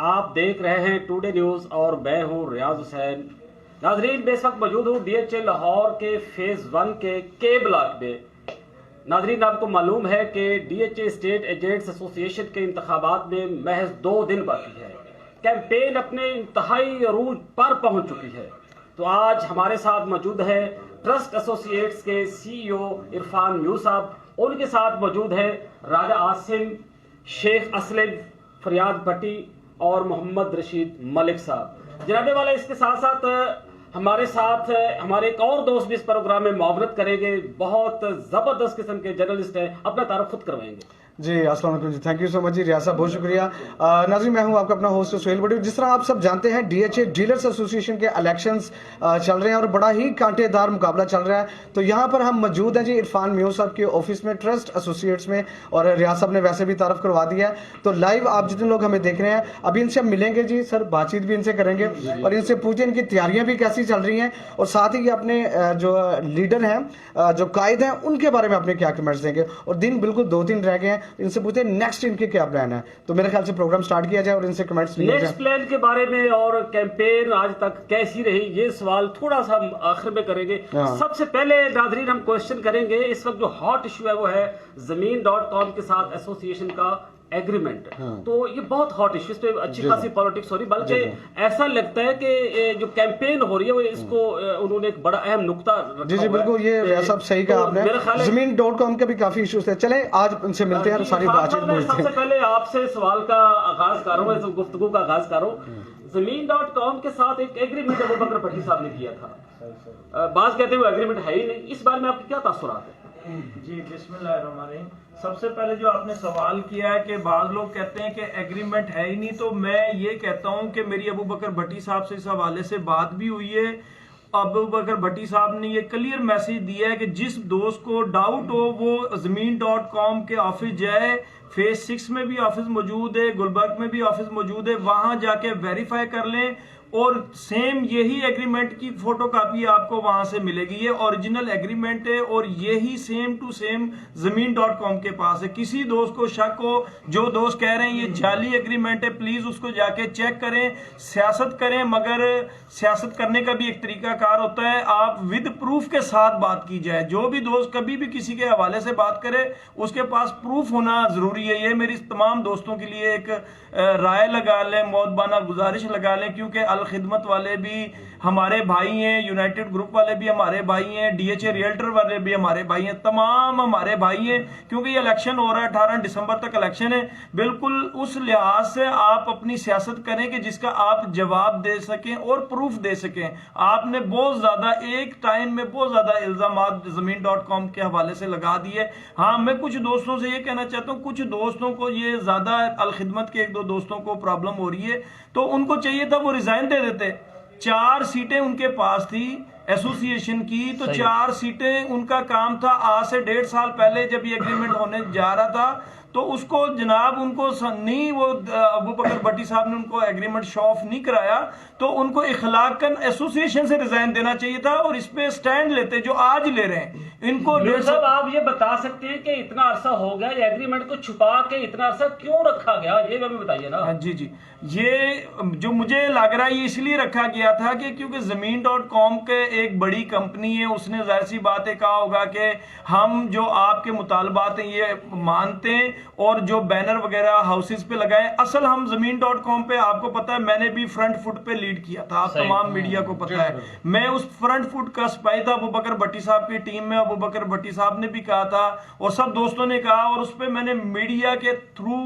آپ دیکھ رہے ہیں ٹوڈے نیوز اور میں ہوں ریاض حسین۔ ناظرین، میں اس وقت موجود ہوں ڈی ایچ اے لاہور کے فیز 1 کے کے بلاک میں۔ ناظرین، آپ کو معلوم ہے کہ D H A state agents association کے انتخابات میں محض 2 دن باقی ہے۔ کیمپین اپنے انتہائی عروج پر پہنچ چکی ہے۔ تو آج ہمارے ساتھ موجود ہے ٹرسٹ ایسوسی ایٹس کے سی ای او عرفان میو صاحب، ان کے ساتھ موجود ہے راجہ عاصم، شیخ اسلم، فریاد بھٹی اور محمد رشید ملک صاحب۔ جناب والا، اس کے ساتھ ساتھ ہمارے ساتھ ہمارے ایک اور دوست بھی اس پروگرام میں معاونت کریں گے، بہت زبردست قسم کے جرنلسٹ ہیں، اپنا تعارف خود کروائیں گے۔ جی السلام علیکم جی، تھینک یو سو مچ جی ریاض صاحب، بہت شکریہ۔ ناظرین، میں ہوں آپ کا اپنا ہوسٹ سہیل بٹی۔ جس طرح آپ سب جانتے ہیں ڈی ایچ اے ڈیلرز ایسوسی ایشن کے الیکشنز چل رہے ہیں اور بڑا ہی کانٹے دار مقابلہ چل رہا ہے۔ تو یہاں پر ہم موجود ہیں جی عرفان میو صاحب کے آفس میں، ٹرسٹ ایسوسیٹس میں، اور ریاض صاحب نے ویسے بھی تعارف کروا دیا ہے۔ تو لائیو آپ جتنے لوگ ہمیں دیکھ رہے ہیں، ابھی ان سے ہم ملیں گے جی سر، بات چیت بھی ان سے کریں گے اور ان سے پوچھیں ان کی تیاریاں بھی کیسی چل رہی ہیں، اور ساتھ ہی یہ اپنے جو لیڈر ہیں، جو قائد ہیں، ان کے بارے میں اپنے کیا کمنٹس دیں گے۔ اور دن بالکل 2-3 رہ گئے ہیں، ان سے پوچھیں نیکسٹ ان کے کیا پلان ہے۔ تو میرے خیال سے پروگرام سٹارٹ کیا جائے اور ان سے کمنٹس لیے جائیں۔ نیکسٹ پلان کے بارے میں اور کیمپین آج تک کیسی رہی، یہ سوال تھوڑا سا ہم آخر میں کریں گے۔ سب سے پہلے ناظرین ہم کوشچن کریں گے، اس وقت جو ہاٹ ایشو ہے وہ ہے زمین.com کے ساتھ ایسوسی ایشن کا ایگریمنٹ۔ تو یہ بہت ہاٹ ایشو، اس پہ اچھی خاصی پالیٹکس ہو رہی، بلکہ ایسا لگتا ہے کہ جو کیمپین ہو رہی ہے وہ اس کو انہوں نے ایک بڑا اہم نقطہ رکھا۔ جی بالکل، یہ ریاض صاحب صحیح کہا آپ نے، زمین.com کے بھی کافی ایشوز تھے۔ چلیں آج ان سے ملتے ہیں اور ساری بات چیت پوچھتے ہیں۔ سب سے پہلے آپ سے سوال کا آغاز کر رہا ہوں، گفتگو کا آغاز کر رہا ہوں۔ زمین.com کے ساتھ ایک ایگریمنٹ ابوبکر بھٹی صاحب نے کیا تھا، بعض کہتے ہیں وہ ایگریمنٹ ہے ہی نہیں، اس بارے میں آپ کے کیا تاثرات ہیں؟ جی بسم اللہ الرحمن الرحیم۔ سب سے پہلے جو آپ نے سوال کیا ہے کہ بعض لوگ کہتے ہیں کہ ایگریمنٹ ہے ہی نہیں، تو میں یہ کہتا ہوں کہ میری ابوبکر بھٹی صاحب سے اس حوالے سے بات بھی ہوئی ہے۔ ابوبکر بھٹی صاحب نے یہ کلیئر میسج دیا ہے کہ جس دوست کو ڈاؤٹ ہو وہ زمین.com کے آفس جائے، فیز 6 میں بھی آفس موجود ہے، گلبرگ میں بھی آفس موجود ہے، وہاں جا کے ویریفائی کر لیں، اور سیم یہی ایگریمنٹ کی فوٹو کاپی آپ کو وہاں سے ملے گی۔ یہ اوریجنل ایگریمنٹ ہے اور یہی سیم ٹو سیم زمین.com کے پاس ہے۔ کسی دوست کو شک ہو، جو دوست کہہ رہے ہیں یہ جعلی ایگریمنٹ ہے، پلیز اس کو جا کے چیک کریں، سیاست کریں، مگر سیاست کرنے کا بھی ایک طریقہ کار ہوتا ہے، آپ ود پروف کے ساتھ بات کی جائے۔ جو بھی دوست کبھی بھی کسی کے حوالے سے بات کرے اس کے پاس پروف ہونا ضروری ہے۔ یہ میری تمام دوستوں کے لیے ایک رائے لگا لیں، مؤدبانہ گزارش لگا لیں، کیونکہ الخدمت والے بھی ہمارے بھائی ہیں، یونائٹڈ گروپ والے بھی ہمارے بھائی ہیں، ڈی ایچ اے ریئلٹر والے بھی ہمارے بھائی ہیں، تمام ہمارے بھائی ہیں، کیونکہ یہ الیکشن ہو رہا ہے، 18 دسمبر تک الیکشن ہے۔ بالکل اس لحاظ سے آپ اپنی سیاست کریں کہ جس کا آپ جواب دے سکیں اور پروف دے سکیں۔ آپ نے بہت زیادہ ایک ٹائم میں بہت زیادہ الزامات زمین.com کے حوالے سے لگا دیے۔ ہاں، میں کچھ دوستوں سے یہ کہنا چاہتا ہوں، کچھ دوستوں کو یہ زیادہ الخدمت کے 1-2 دوستوں کو پرابلم ہو رہی ہے، تو ان کو چاہیے تھا وہ ریزائن دے دیتے۔ 4 سیٹیں ان کے پاس تھی ایسوسی ایشن کی، تو 4 سیٹیں ان کا کام تھا۔ آج سے 1.5 سال پہلے جب یہ ایگریمنٹ ہونے جا رہا تھا تو اس کو جناب ان کو نہیں، وہ ابوبکر بھٹی صاحب نے ان کو ایگریمنٹ شو آف نہیں کرایا، تو ان کو اخلاقاً ایسوسی ایشن سے ریزائن دینا چاہیے تھا اور اس پہ سٹینڈ لیتے جو آج لے رہے ہیں۔ ان کو صاحب آپ یہ بتا سکتے ہیں کہ اتنا عرصہ ہو گیا یہ ایگریمنٹ کو چھپا کے اتنا عرصہ کیوں رکھا گیا، یہ ہمیں بتائیے نا۔ جی یہ جو مجھے لگ رہا ہے یہ اس لیے رکھا گیا تھا کہ کیونکہ زمین.com کے ایک بڑی کمپنی ہے، اس نے ظاہر سی بات ہے کہا ہوگا کہ ہم جو آپ کے مطالبات ہیں یہ مانتے ہیں، اور جو بینر وغیرہ ہاؤسز پہ لگائے۔ اصل ہم زمین.com پہ آپ کو پتا ہے میں نے بھی فرنٹ فٹ پہ لیڈ کیا تھا، آپ تمام میڈیا کو پتا ہے، میں اس فرنٹ فٹ کا سپاہی تھا ابوبکر بھٹی صاحب کی ٹیم میں۔ ابوبکر بھٹی صاحب نے بھی کہا تھا اور سب دوستوں نے کہا، اور اس پہ میں نے میڈیا کے through,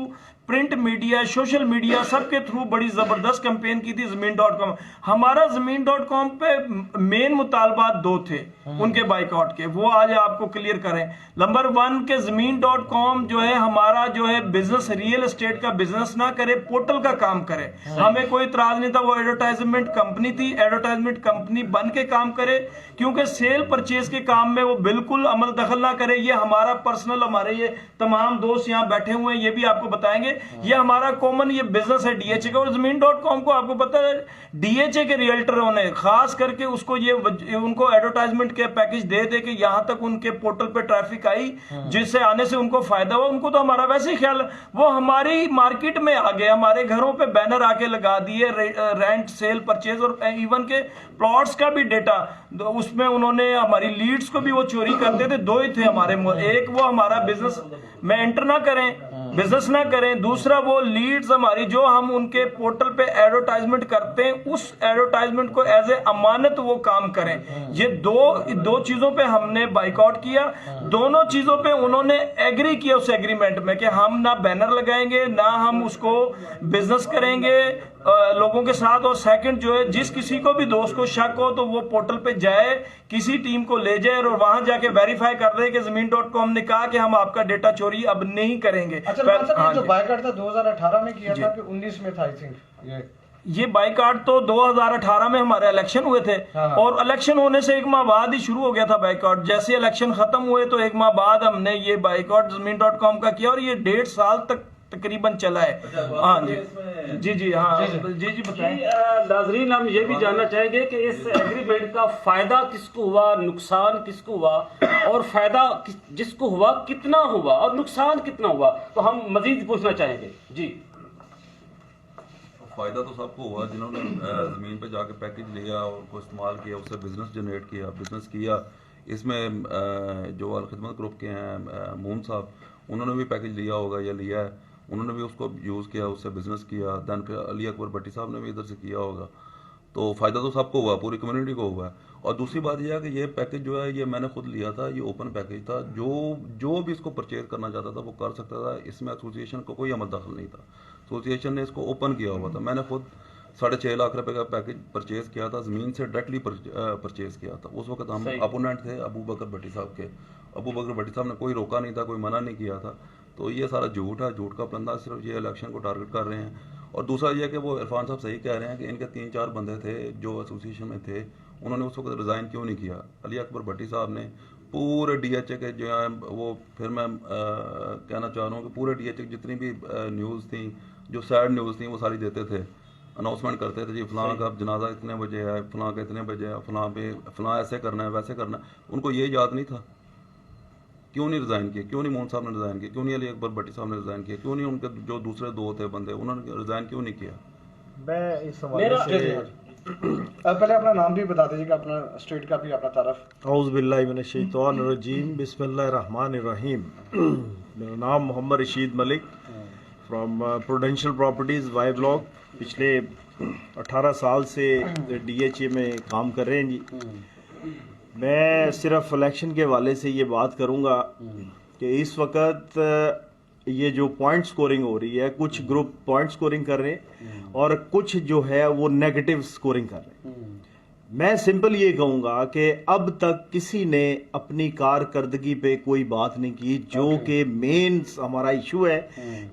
print media, social media, سب کے تھرو بڑی زبردست کیمپین کی تھی زمین.com۔ ہمارا زمین.com پہ مین مطالبات 2 تھے ان کے بائیکاٹ کے، وہ آج آپ کو کلیئر کریں۔ نمبر 1 کہ زمین.com جو ہے ہمارا جو ہے بزنس، ریئل اسٹیٹ کا بزنس نہ کرے، پورٹل کا کام کرے۔ ہمیں کوئی اعتراض نہیں تھا، وہ ایڈورٹائزمنٹ کمپنی تھی، ایڈورٹائزمنٹ کمپنی بن کے کام کرے، کیونکہ سیل پرچیز کے کام میں وہ بالکل عمل دخل نہ کرے۔ یہ ہمارا پرسنل، ہمارے یہ تمام دوست یہاں بیٹھے ہوئے ہیں یہ بھی آپ کو بتائیں گے ये हमारा कॉमन ये बिजनेस है DHA का। और Zameen.com को आपको पता है DHA के रियल्टरों ने खास करके उसको ये उनको एडवर्टाइजमेंट के पैकेज दे दे कि यहाँ तक उनके पोर्टल पे ट्रैफिक आई जिससे आने से उनको फायदा हुआ। उनको तो हमारा वैसे ही ख्याल, वो हमारी मार्केट में आ गए, हमारे घरों पे बैनर आके लगा दिए, रेंट सेल परचेज और इवन के प्लॉट्स का भी डेटा उसमें उन्होंने हमारी लीड्स को भी वो चोरी करते थे। दो ही थे हमारे, एक वो हमारा बिजनेस में एंटर ना करें, बिजनेस ना करें, दूसरा वो लीड्स हमारी जो हम उनके पोर्टल पे एडवर्टाइजमेंट करते हैं उस एडवर्टाइजमेंट को एज ए अमानत वो काम करें। ये दो चीजों पे हमने बाइकआउट किया। दोनों चीजों पे उन्होंने एग्री किया उस एग्रीमेंट में कि हम ना बैनर लगाएंगे ना हम उसको बिजनेस करेंगे लोगों के साथ। और सेकंड जो है, जिस किसी को भी दोस्त को शक हो तो वो पोर्टल पे जाए, किसी टीम को ले जाए और वहां जाके वेरीफाई कर दे कि Zameen.com ने कहा कि हम आपका डेटा चोरी अब नहीं करेंगे। अच्छा, जो बाइकआउट था 2018 में किया था कि 19 में था आई थिंक ये बाइकआउट तो 2018 में हमारे इलेक्शन हुए थे और इलेक्शन होने से एक माह बाद ही शुरू हो गया था बाइकआउट। जैसे इलेक्शन खत्म हुए तो एक माह बाद हमने ये बाइकआउट Zameen.com का किया और ये 1.5 साल तक तकरीबन चला है। हाँ जी हाँ जी बताएं। नाजरीन, हम ये भी जानना चाहेंगे कि इस एग्रीमेंट का फायदा किसको हुआ, नुकसान किसको हुआ, और फायदा जिसको हुआ कितना हुआ और नुकसान कितना हुआ, तो हम मजीद पूछना चाहेंगे। जी, फ़ायदा तो सबको हुआ जिन्होंने ज़मीन पे जाके पैकेज लिया और उसको इस्तेमाल किया, उससे बिज़नेस जनरेट किया, बिज़नेस किया। इसमें जो अलखिदमत ग्रुप के हैं मून साहब, उन्होंने भी पैकेज लिया होगा या लिया है, उन्होंने भी उसको यूज़ किया, उससे बिज़नेस किया। दैन फिर अली अकबर भट्टी साहब ने भी इधर से किया होगा। तो फ़ायदा तो सबको हुआ, पूरी कम्युनिटी को हुआ है। और दूसरी बात यह है कि ये पैकेज जो है ये मैंने खुद लिया था, ये ओपन पैकेज था। जो भी इसको परचेज करना चाहता था वो कर सकता था, इसमें एसोसिएशन को कोई अमल दखल नहीं था। एसोसिएशन ने इसको ओपन किया हुआ था। मैंने खुद 6.5 लाख रुपए का पैकेज परचेज़ किया था, ज़मीन से डायरेक्टली परचेज़ किया था। उस वक्त हम अपोनेंट थे अबू बकर भट्टी साहब के। अबू बकर भट्टी साहब ने कोई रोका नहीं था, कोई मना नहीं किया था। तो ये सारा झूठ है, झूठ का फंदा, सिर्फ ये इलेक्शन को टारगेट कर रहे हैं। और दूसरा ये कि वो इरफान साहब सही कह रहे हैं कि इनके 3-4 बंदे थे जो एसोसिएशन में थे, उन्होंने उस वक्त रिज़ाइन क्यों नहीं किया। अली अकबर भट्टी साहब ने पूरे DHA के जो है वो, फिर मैं कहना चाह रहा हूँ कि पूरे DHA की जितनी भी न्यूज़ थी, जो सैड न्यूज़ थी, वो सारी देते थे, अनाउंसमेंट करते थे जी फलां का जनाजा इतने बजे है, फलां का इतने बजे है, फलां पे फलां ऐसे करना है, वैसे करना है। उनको ये याद नहीं था। क्यों नहीं रिज़ाइन किया, क्यों नहीं मोहन साहब ने रिज़ाइन किया, क्यों नहीं अली अकबर भट्टी साहब ने रिज़ाइन किया, क्यों नहीं उनके जो दूसरे दो थे बंदे उन्होंने रिज़ाइन क्यों नहीं किया। मैं इस हवाले से पहले अपना नाम भी बता दीजिएगा, अपना स्टेट का भी अपना तारफ। औज़ु बिल्लाहि मिनश शैतानिर रजीम, बिस्मिल्लाहिर रहमानिर रहीम। मेरा नाम Mohammad Rashid Malik from Prudential Properties Y block. पिछले 18 साल से DHA में काम कर रहे हैं जी। मैं सिर्फ इलेक्शन के हवाले से ये बात करूँगा कि इस वक्त ये जो पॉइंट स्कोरिंग हो रही है, कुछ ग्रुप पॉइंट स्कोरिंग कर रहे हैं और कुछ जो है वो नेगेटिव स्कोरिंग कर रहे हैं। मैं सिंपल ये कहूँगा कि अब तक किसी ने अपनी कारकर्दगी पे कोई बात नहीं की, जो कि मेन हमारा इशू है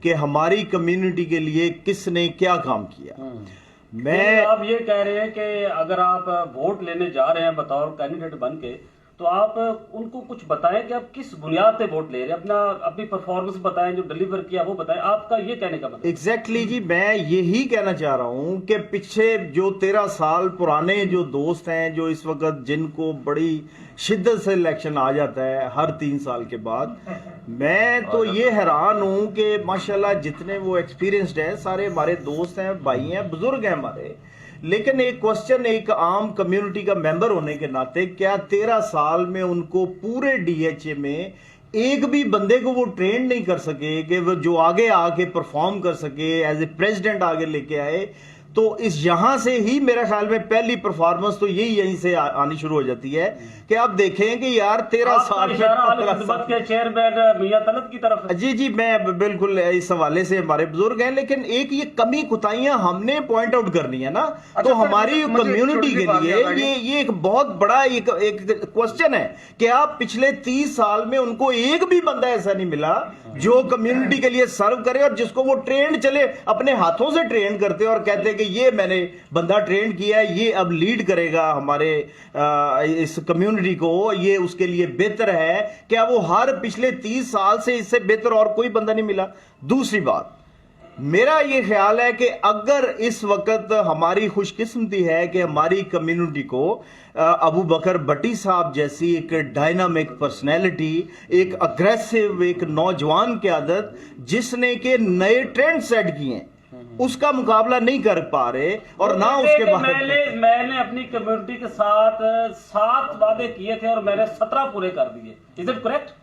कि हमारी कम्युनिटी के लिए किसने क्या काम किया। मैं आप ये कह रहे हैं कि अगर आप वोट लेने जा रहे हैं बतौर कैंडिडेट बन के, तो आप उनको कुछ बताएं कि आप किस बुनियाद पे वोट ले रहे हैं, अपनी परफॉर्मेंस बताएं, जो डिलीवर किया वो बताएं। आपका ये कहने का मतलब एग्जैक्टली जी, मैं यही कहना चाह रहा हूं कि पीछे जो 13 साल पुराने जो दोस्त हैं, जो इस वक्त जिनको बड़ी शिद्दत से इलेक्शन आ जाता है हर 3 साल के बाद, मैं तो ये हैरान हूं कि माशाल्लाह जितने वो एक्सपीरियंस्ड हैं, सारे हमारे दोस्त हैं, भाई हैं, बुजुर्ग हैं हमारे। लेकिन एक क्वेश्चन, एक आम कम्युनिटी का मेंबर होने के नाते, क्या 13 साल में उनको पूरे DHA में एक भी बंदे को वो ट्रेन नहीं कर सके कि वो जो आगे आके परफॉर्म कर सके, एज ए प्रेसिडेंट आगे लेके आए? तो इस यहाँ से ही मेरे ख्याल में पहली परफॉर्मेंस तो यहीं से आनी शुरू हो जाती है कि आप देखें कि यार 13 साल के चेयरमैन मियां तलत की तरफ। जी, मैं बिल्कुल इस हवाले से हमारे बुजुर्ग हैं, लेकिन एक ये कमी कुताहियां हमने पॉइंट आउट करनी है ना। तो हमारी कम्युनिटी के लिए ये एक बहुत बड़ा एक क्वेश्चन है कि आप पिछले 30 साल में उनको एक भी बंदा ऐसा नहीं मिला जो कम्युनिटी के लिए सर्व करे और जिसको वो ट्रेन चले, अपने हाथों से ट्रेन करते और कहते कि ये मैंने बंदा ट्रेन किया है, ये अब लीड करेगा हमारे इस कम्युनिटी को, ये उसके लिए बेहतर है। क्या वो हर पिछले 30 साल से इससे बेहतर और कोई बंदा नहीं मिला? दूसरी बात, میرا یہ خیال ہے کہ اگر اس وقت ہماری خوش قسمتی ہے کہ ہماری کمیونٹی کو ابو بکر بٹی صاحب جیسی ایک ڈائنامک پرسنالٹی، ایک اگریسو، ایک نوجوان قیادت جس نے کہ نئے ٹرینڈ سیٹ کیے ہیں، اس کا مقابلہ نہیں کر پا رہے اور نہ اس کے بعد میں نے اپنی کمیونٹی کے ساتھ 7 وعدے کیے تھے اور میں نے 17 پورے کر دیے. Is it correct?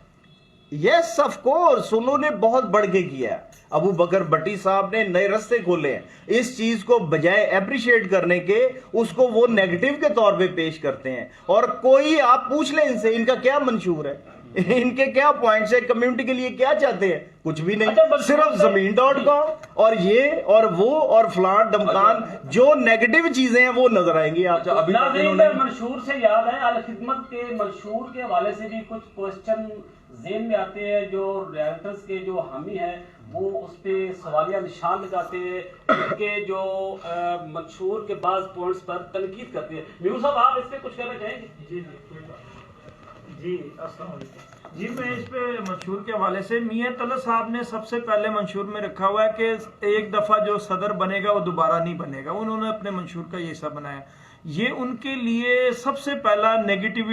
Yes of course, انہوں نے بہت بڑھ کے کیا ہے. ابو بکر بٹی صاحب نے نئے رستے کھولے ہیں. اس چیز کو بجائے اپریشیٹ کرنے کے اس کو وہ نیگیٹو کے طور پہ پیش کرتے ہیں. اور کوئی آپ پوچھ لیں ان سے ان کا کیا منشور ہے، ان کے کیا پوائنٹس ہیں، کمیونٹی کے لیے کیا چاہتے ہیں؟ کچھ بھی نہیں، صرف زمین.com اور یہ اور وہ اور فلان ڈمکان، جو نیگیٹو چیزیں ہیں وہ نظر آئیں گی آپ کو. ناظرین، منشور سے یاد ہے، الخدمت کے منشور کے حوالے سے بھی کچھ کوسچن ذہن میں آتے ہیں. جو ریئلٹرز کے جو حامی ہیں وہ اس پہ سوالیہ نشان لگاتے ہیں، ان کے جو منشور کے بعض پوائنٹس پر تنقید کرتے ہیں. میور صاحب، آپ اس پہ کچھ کہنا چاہیں گے؟ جی کوئی بات. جی السلام علیکم. جی میں اس پہ منشور کے حوالے سے، میاں طلعت صاحب نے سب سے پہلے منشور میں رکھا ہوا ہے کہ ایک دفعہ جو صدر بنے گا وہ دوبارہ نہیں بنے گا. انہوں نے اپنے منشور کا یہ حصہ بنایا. یہ ان کے لیے سب سے پہلا نیگیٹو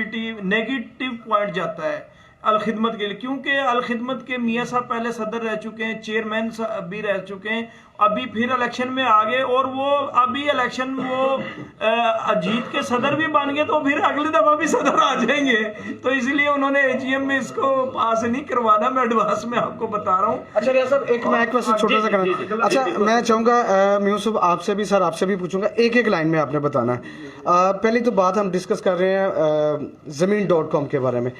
پوائنٹ جاتا ہے الخدمت کے لیے، کیونکہ الخدمت کے میاں صاحب پہلے صدر رہ چکے ہیں، چیئرمین بھی رہ چکے ہیں، ابھی پھر الیکشن میں آگے، اور وہ ابھی الیکشن وہ جیت کے صدر بھی بن گئے تو پھر اگلی دفعہ بھی صدر آ جائیں گے. تو اس لیے انہوں نے اے جی ایم میں اس کو پاس نہیں کروانا. میں ایڈوانس میں آپ کو بتا رہا ہوں. اچھا ریاض صاحب، ایک میں چھوٹا سا کرنا. اچھا میں چاہوں گا میور صاحب آپ سے بھی، سر آپ سے بھی پوچھوں گا، ایک لائن میں آپ نے بتانا ہے. پہلی تو بات ہم ڈسکس کر رہے ہیں زمین.com کے بارے میں.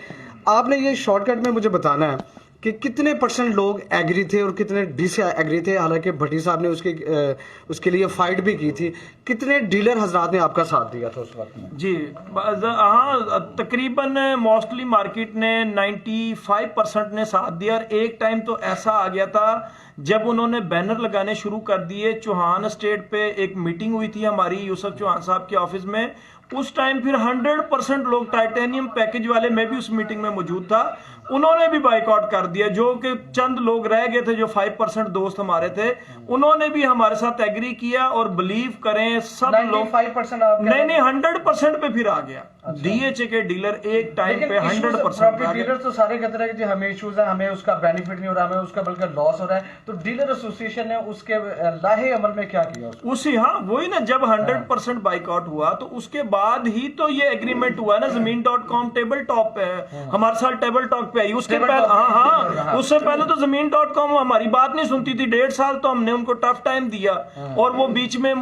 آپ نے یہ شارٹ کٹ میں مجھے بتانا ہے کہ کتنے % لوگ ایگری تھے اور کتنے ڈس ایگری تھے. حالانکہ بھٹی صاحب نے اس کے لیے فائٹ بھی کی تھی. کتنے ڈیلر حضرات نے آپ کا ساتھ دیا تھا اس وقت میں؟ جی ہاں، تقریباً موسٹلی مارکیٹ نے 95% نے ساتھ دیا. اور ایک ٹائم تو ایسا آ گیا تھا جب انہوں نے بینر لگانے شروع کر دیے. چوہان اسٹیٹ پہ ایک میٹنگ ہوئی تھی ہماری یوسف چوہان صاحب کے آفس میں. اس ٹائم پھر 100% لوگ ٹائٹینیم پیکج والے، میں بھی اس میٹنگ میں موجود تھا، انہوں نے بھی بائیک آؤٹ کر دیا. جو کہ چند لوگ رہ گئے تھے جو 5% دوست ہمارے تھے، انہوں نے بھی ہمارے ساتھ ایگری کیا. اور بلیو کریں سب لوگ 95% نہیں 100% پہ پھر آ گیا. ڈی ایچ اے کے ڈیلر ایک ٹائم پہ 100% ڈیلر تو سارے کہتے ہیں کہ جی ہمیں ایشوز ہیں، ہمیں اس کا بینیفٹ نہیں ہو رہا، ہمیں اس کا بلکہ لاس ہو رہا ہے. تو ڈیلر ایسوسیشن نے اس کے لاہے عمل میں کیا کیا؟ اسی ہاں وہی نا، جب 100% بائک آؤٹ ہوا تو اس کے بعد ہی تو یہ ایگریمنٹ ہوا نا. زمین.com ٹیبل ٹاپ پہ ہے ہمارے ساتھ، ٹیبل ٹاک پہ آئی. اس کے پہلے ہاں اس سے پہلے تو زمین.com ہماری بات نہیں سنتی تھی. 1.5 سال تو ہم نے ان کو ٹف ٹائم دیا. اور وہ بیچ میں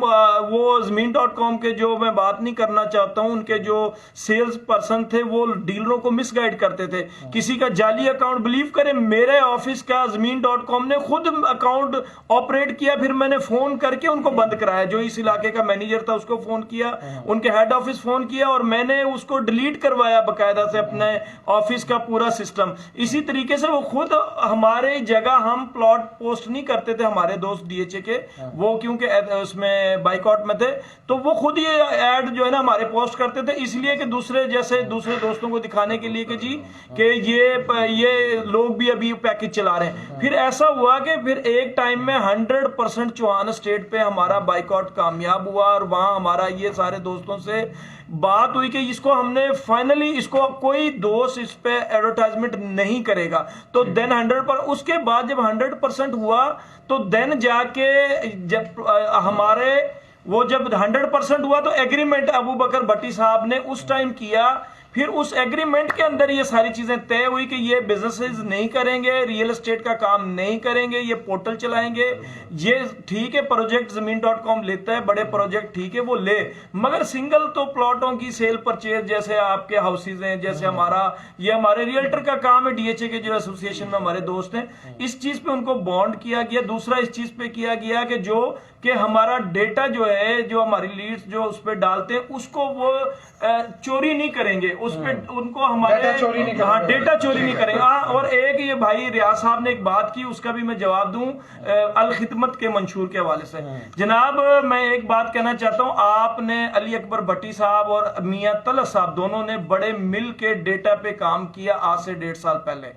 وہ زمین.com کے، جو میں بات نہیں کرنا چاہتا ہوں، ان کے جو سیلز پرسن تھے وہ ڈیلروں کو مس گائیڈ کرتے تھے. کسی کا جعلی اکاؤنٹ، بلیو کریں میرے آفس کا زمین.com نے خود اکاؤنٹ آپریٹ کیا. پھر میں نے فون کر کے ان کو بند کرایا. جو اس علاقے کا مینیجر تھا اس کو فون کیا، ان کے ہیڈ آفس فون کیا، اور میں نے اس کو ڈیلیٹ کروایا باقاعدہ سے اپنے آفس کا پورا سسٹم. اسی طریقے سے وہ خود ہمارے جگہ، ہم پلاٹ پوسٹ نہیں کرتے تھے ہمارے دوست ڈی ایچ اے کے، وہ کیونکہ اس میں بائک آؤٹ میں تھے، تو وہ خود یہ ایڈ جو ہے نا ہمارے پوسٹ کرتے تھے. اس لیے کہ دوسرے دوستوں کو دکھانے کے لیے کہ جی کہ یہ لوگ بھی ابھی پیکج چلا رہے ہیں. پھر ایسا ہوا کہ پھر ایک ٹائم میں 100% چوہان اسٹیٹ پہ ہمارا بائک آؤٹ کامیاب ہوا. اور وہاں ہمارا یہ سارے دوستوں سے بات ہوئی کہ اس کو ہم نے فائنلی، اس کو کوئی دوست اس پہ ایڈورٹائزمنٹ نہیں کرے گا. تو دین 100%، اس کے بعد جب 100% ہوا تو دین جا کے جب ہمارے وہ جب 100% ہوا تو ایگریمنٹ ابو بکر بٹی صاحب نے اس ٹائم کیا. پھر اس ایگریمنٹ کے اندر یہ ساری چیزیں طے ہوئی کہ یہ بزنسز نہیں کریں گے، ریئل اسٹیٹ کا کام نہیں کریں گے، یہ پورٹل چلائیں گے. یہ ٹھیک ہے پروجیکٹ زمین.com لیتا ہے، بڑے پروجیکٹ ٹھیک ہے وہ لے، مگر سنگل تو پلاٹوں کی سیل پرچیز جیسے آپ کے ہاؤسز ہیں، جیسے یہ ہمارے ریئلٹر کا کام ہے، ڈی ایچ اے کے جو ایسوسیشن میں ہمارے دوست ہیں، اس چیز پہ ان کو بانڈ کیا گیا. دوسرا اس چیز پہ کیا گیا کہ ہمارا ڈیٹا جو ہے، جو ہماری لیڈز جو اس پہ ڈالتے ہیں، اس کو وہ چوری نہیں کریں گے. اس پہ ان کو ہمارے ڈیٹا چوری نہیں کریں گے. اور ایک یہ بھائی ریاض صاحب نے ایک بات کی، اس کا بھی میں جواب دوں الخدمت کے منشور کے حوالے سے. جناب میں ایک بات کہنا چاہتا ہوں، آپ نے علی اکبر بھٹی صاحب اور میاں طلعت صاحب دونوں نے بڑے مل کے ڈیٹا پہ کام کیا آج سے 1.5 سال پہلے.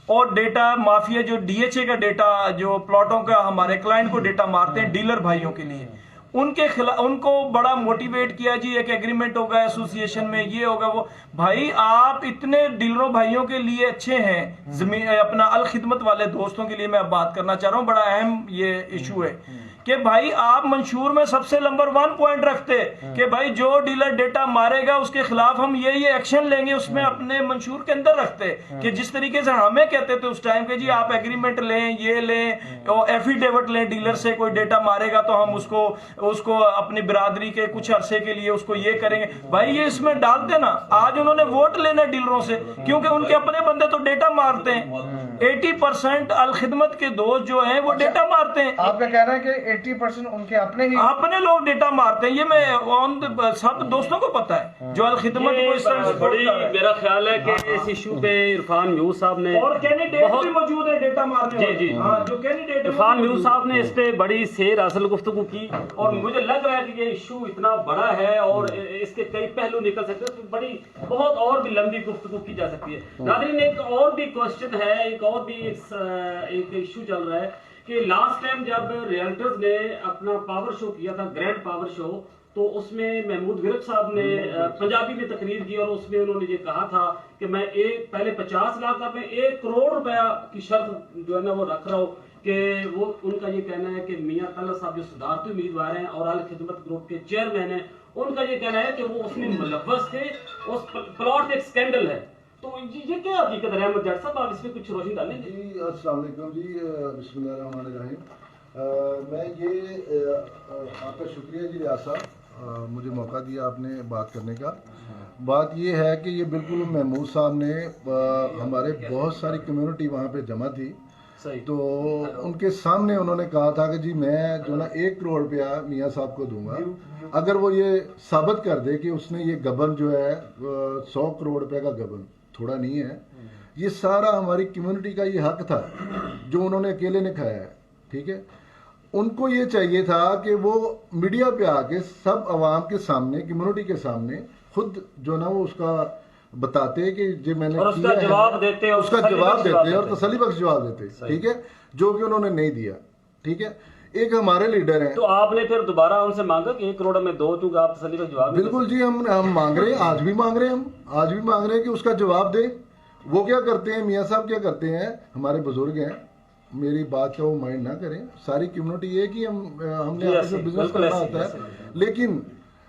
और डेटा माफिया जो DHA का डेटा जो प्लॉटों का हमारे क्लाइंट को डेटा मारते हैं डीलर भाइयों के लिए, उनके खिलाफ उनको बड़ा मोटिवेट किया जी, एक एग्रीमेंट होगा एसोसिएशन में, ये होगा वो। भाई आप इतने डीलरों भाइयों के लिए अच्छे हैं, जमीन अपना अल खिदमत वाले दोस्तों के लिए मैं बात करना चाह रहा हूँ, बड़ा अहम ये इशू है कि भाई आप मंशूर में सबसे नंबर 1 पॉइंट रखते कि भाई जो डीलर डेटा मारेगा उसके खिलाफ हम ये एक्शन लेंगे, उसमें अपने मंशूर के अंदर रखते कि जिस तरीके से हमें कहते थे उस टाइम के जी आप एग्रीमेंट लें, ये लें और एफिडेविट लें डीलर से, कोई डेटा मारेगा तो हम उसको अपनी बिरादरी के कुछ अरसे के लिए उसको ये करेंगे। भाई ये इसमें डालते ना, आज उन्होंने वोट लेना डीलरों से क्योंकि उनके अपने बंदे तो डेटा मारते हैं। 80% अल खिदमत के दोस्त जो हैं वो डेटा मारते हैं। आपका कहना है कि 80% उनके अपने लोग डेटा मारते हैं, ये मैं सब दोस्तों को पता है जो अल खिदमत को इस तरह से बड़ी मेरा ख्याल है कि इस इशू पे इरफान म्यूज साहब ने और कैंडिडेट भी मौजूद है डेटा मारने वाले। जी जो कैंडिडेट इरफान म्यूज साहब ने इस पे बड़ी सेर असल गुफ्तगू की और मुझे लग रहा है कि ये इशू इतना बड़ा है और इसके कई पहलू निकल सकते हैं, तो बड़ी बहुत और भी लंबी गुफ्तगू की जा सकती है। नाज़रीन, एक और भी क्वेश्चन है, एक और भी एक इशू चल रहा है कि लास्ट टाइम जब रियल्टर्स ने अपना पावर शो किया था, ग्रैंड पावर शो, तो उसमें महमूद विरक साहब ने पंजाबी में तकरीर की और उसमें उन्होंने ये कहा था कि मैं पहले 50 लाख का, मैं 1 करोड़ रुपया की शर्त जो है ना वो रख रहा हूँ कि वो उनका ये कहना है कि मियां तल्ला साहब जो सदारती उम्मीदवार हैं और अल खिदमत ग्रुप के चेयरमैन हैं, उनका ये कहना है कि वो उसमें मुलव्वस थे, उस प्लॉट एक स्कैंडल है। तो ये क्या हकीकत है अहमद जट साहब, आप इसमें कुछ रोशनी डालेंगे? जी अस्सलाम वालेकुम जी, बिस्मिल्लाहिर्रहमानिर्रहीम। मैं ये आपका शुक्रिया जी रियाज साहब, मुझे मौका दिया आपने बात करने का। बात ये है कि ये बिल्कुल महमूद साहब ने हमारे बहुत सारी कम्युनिटी वहाँ पे जमा थी, तो उनके सामने उन्होंने कहा था कि जी मैं जो ना 1 करोड़ रुपया मियाँ साहब को दूंगा अगर वो ये साबित कर दे कि उसने ये गबन जो है 100 करोड़ रुपए का गबन थोड़ा नहीं है, ये सारा हमारी कम्युनिटी का ये हक था जो उन्होंने अकेले ने खाया है। ठीक है, उनको ये चाहिए था कि वो मीडिया पे आके सब अवाम के सामने, कम्युनिटी के सामने खुद जो ना वो उसका बताते कि जो मैंने और उसका जवाब देते और उसका जवाब देते और तसल्ली बख्श जवाब देते। ठीक है, जो कि उन्होंने नहीं दिया। ठीक है, एक हमारे लीडर हैं, तो आपने फिर दोबारा उनसे मांगा कि 1 करोड़ में 2 दूंगा, आप तसल्ली बख्श जवाब? बिल्कुल जी, हम मांग रहे हैं, आज भी मांग रहे हैं, हम आज भी मांग रहे हैं कि उसका जवाब दे। वो क्या करते हैं, मियाँ साहब क्या करते हैं, हमारे बुजुर्ग हैं, मेरी बात का वो माइंड ना करें, सारी कम्युनिटी एक ही हमने आपस में बिजनेस करना होता है, लेकिन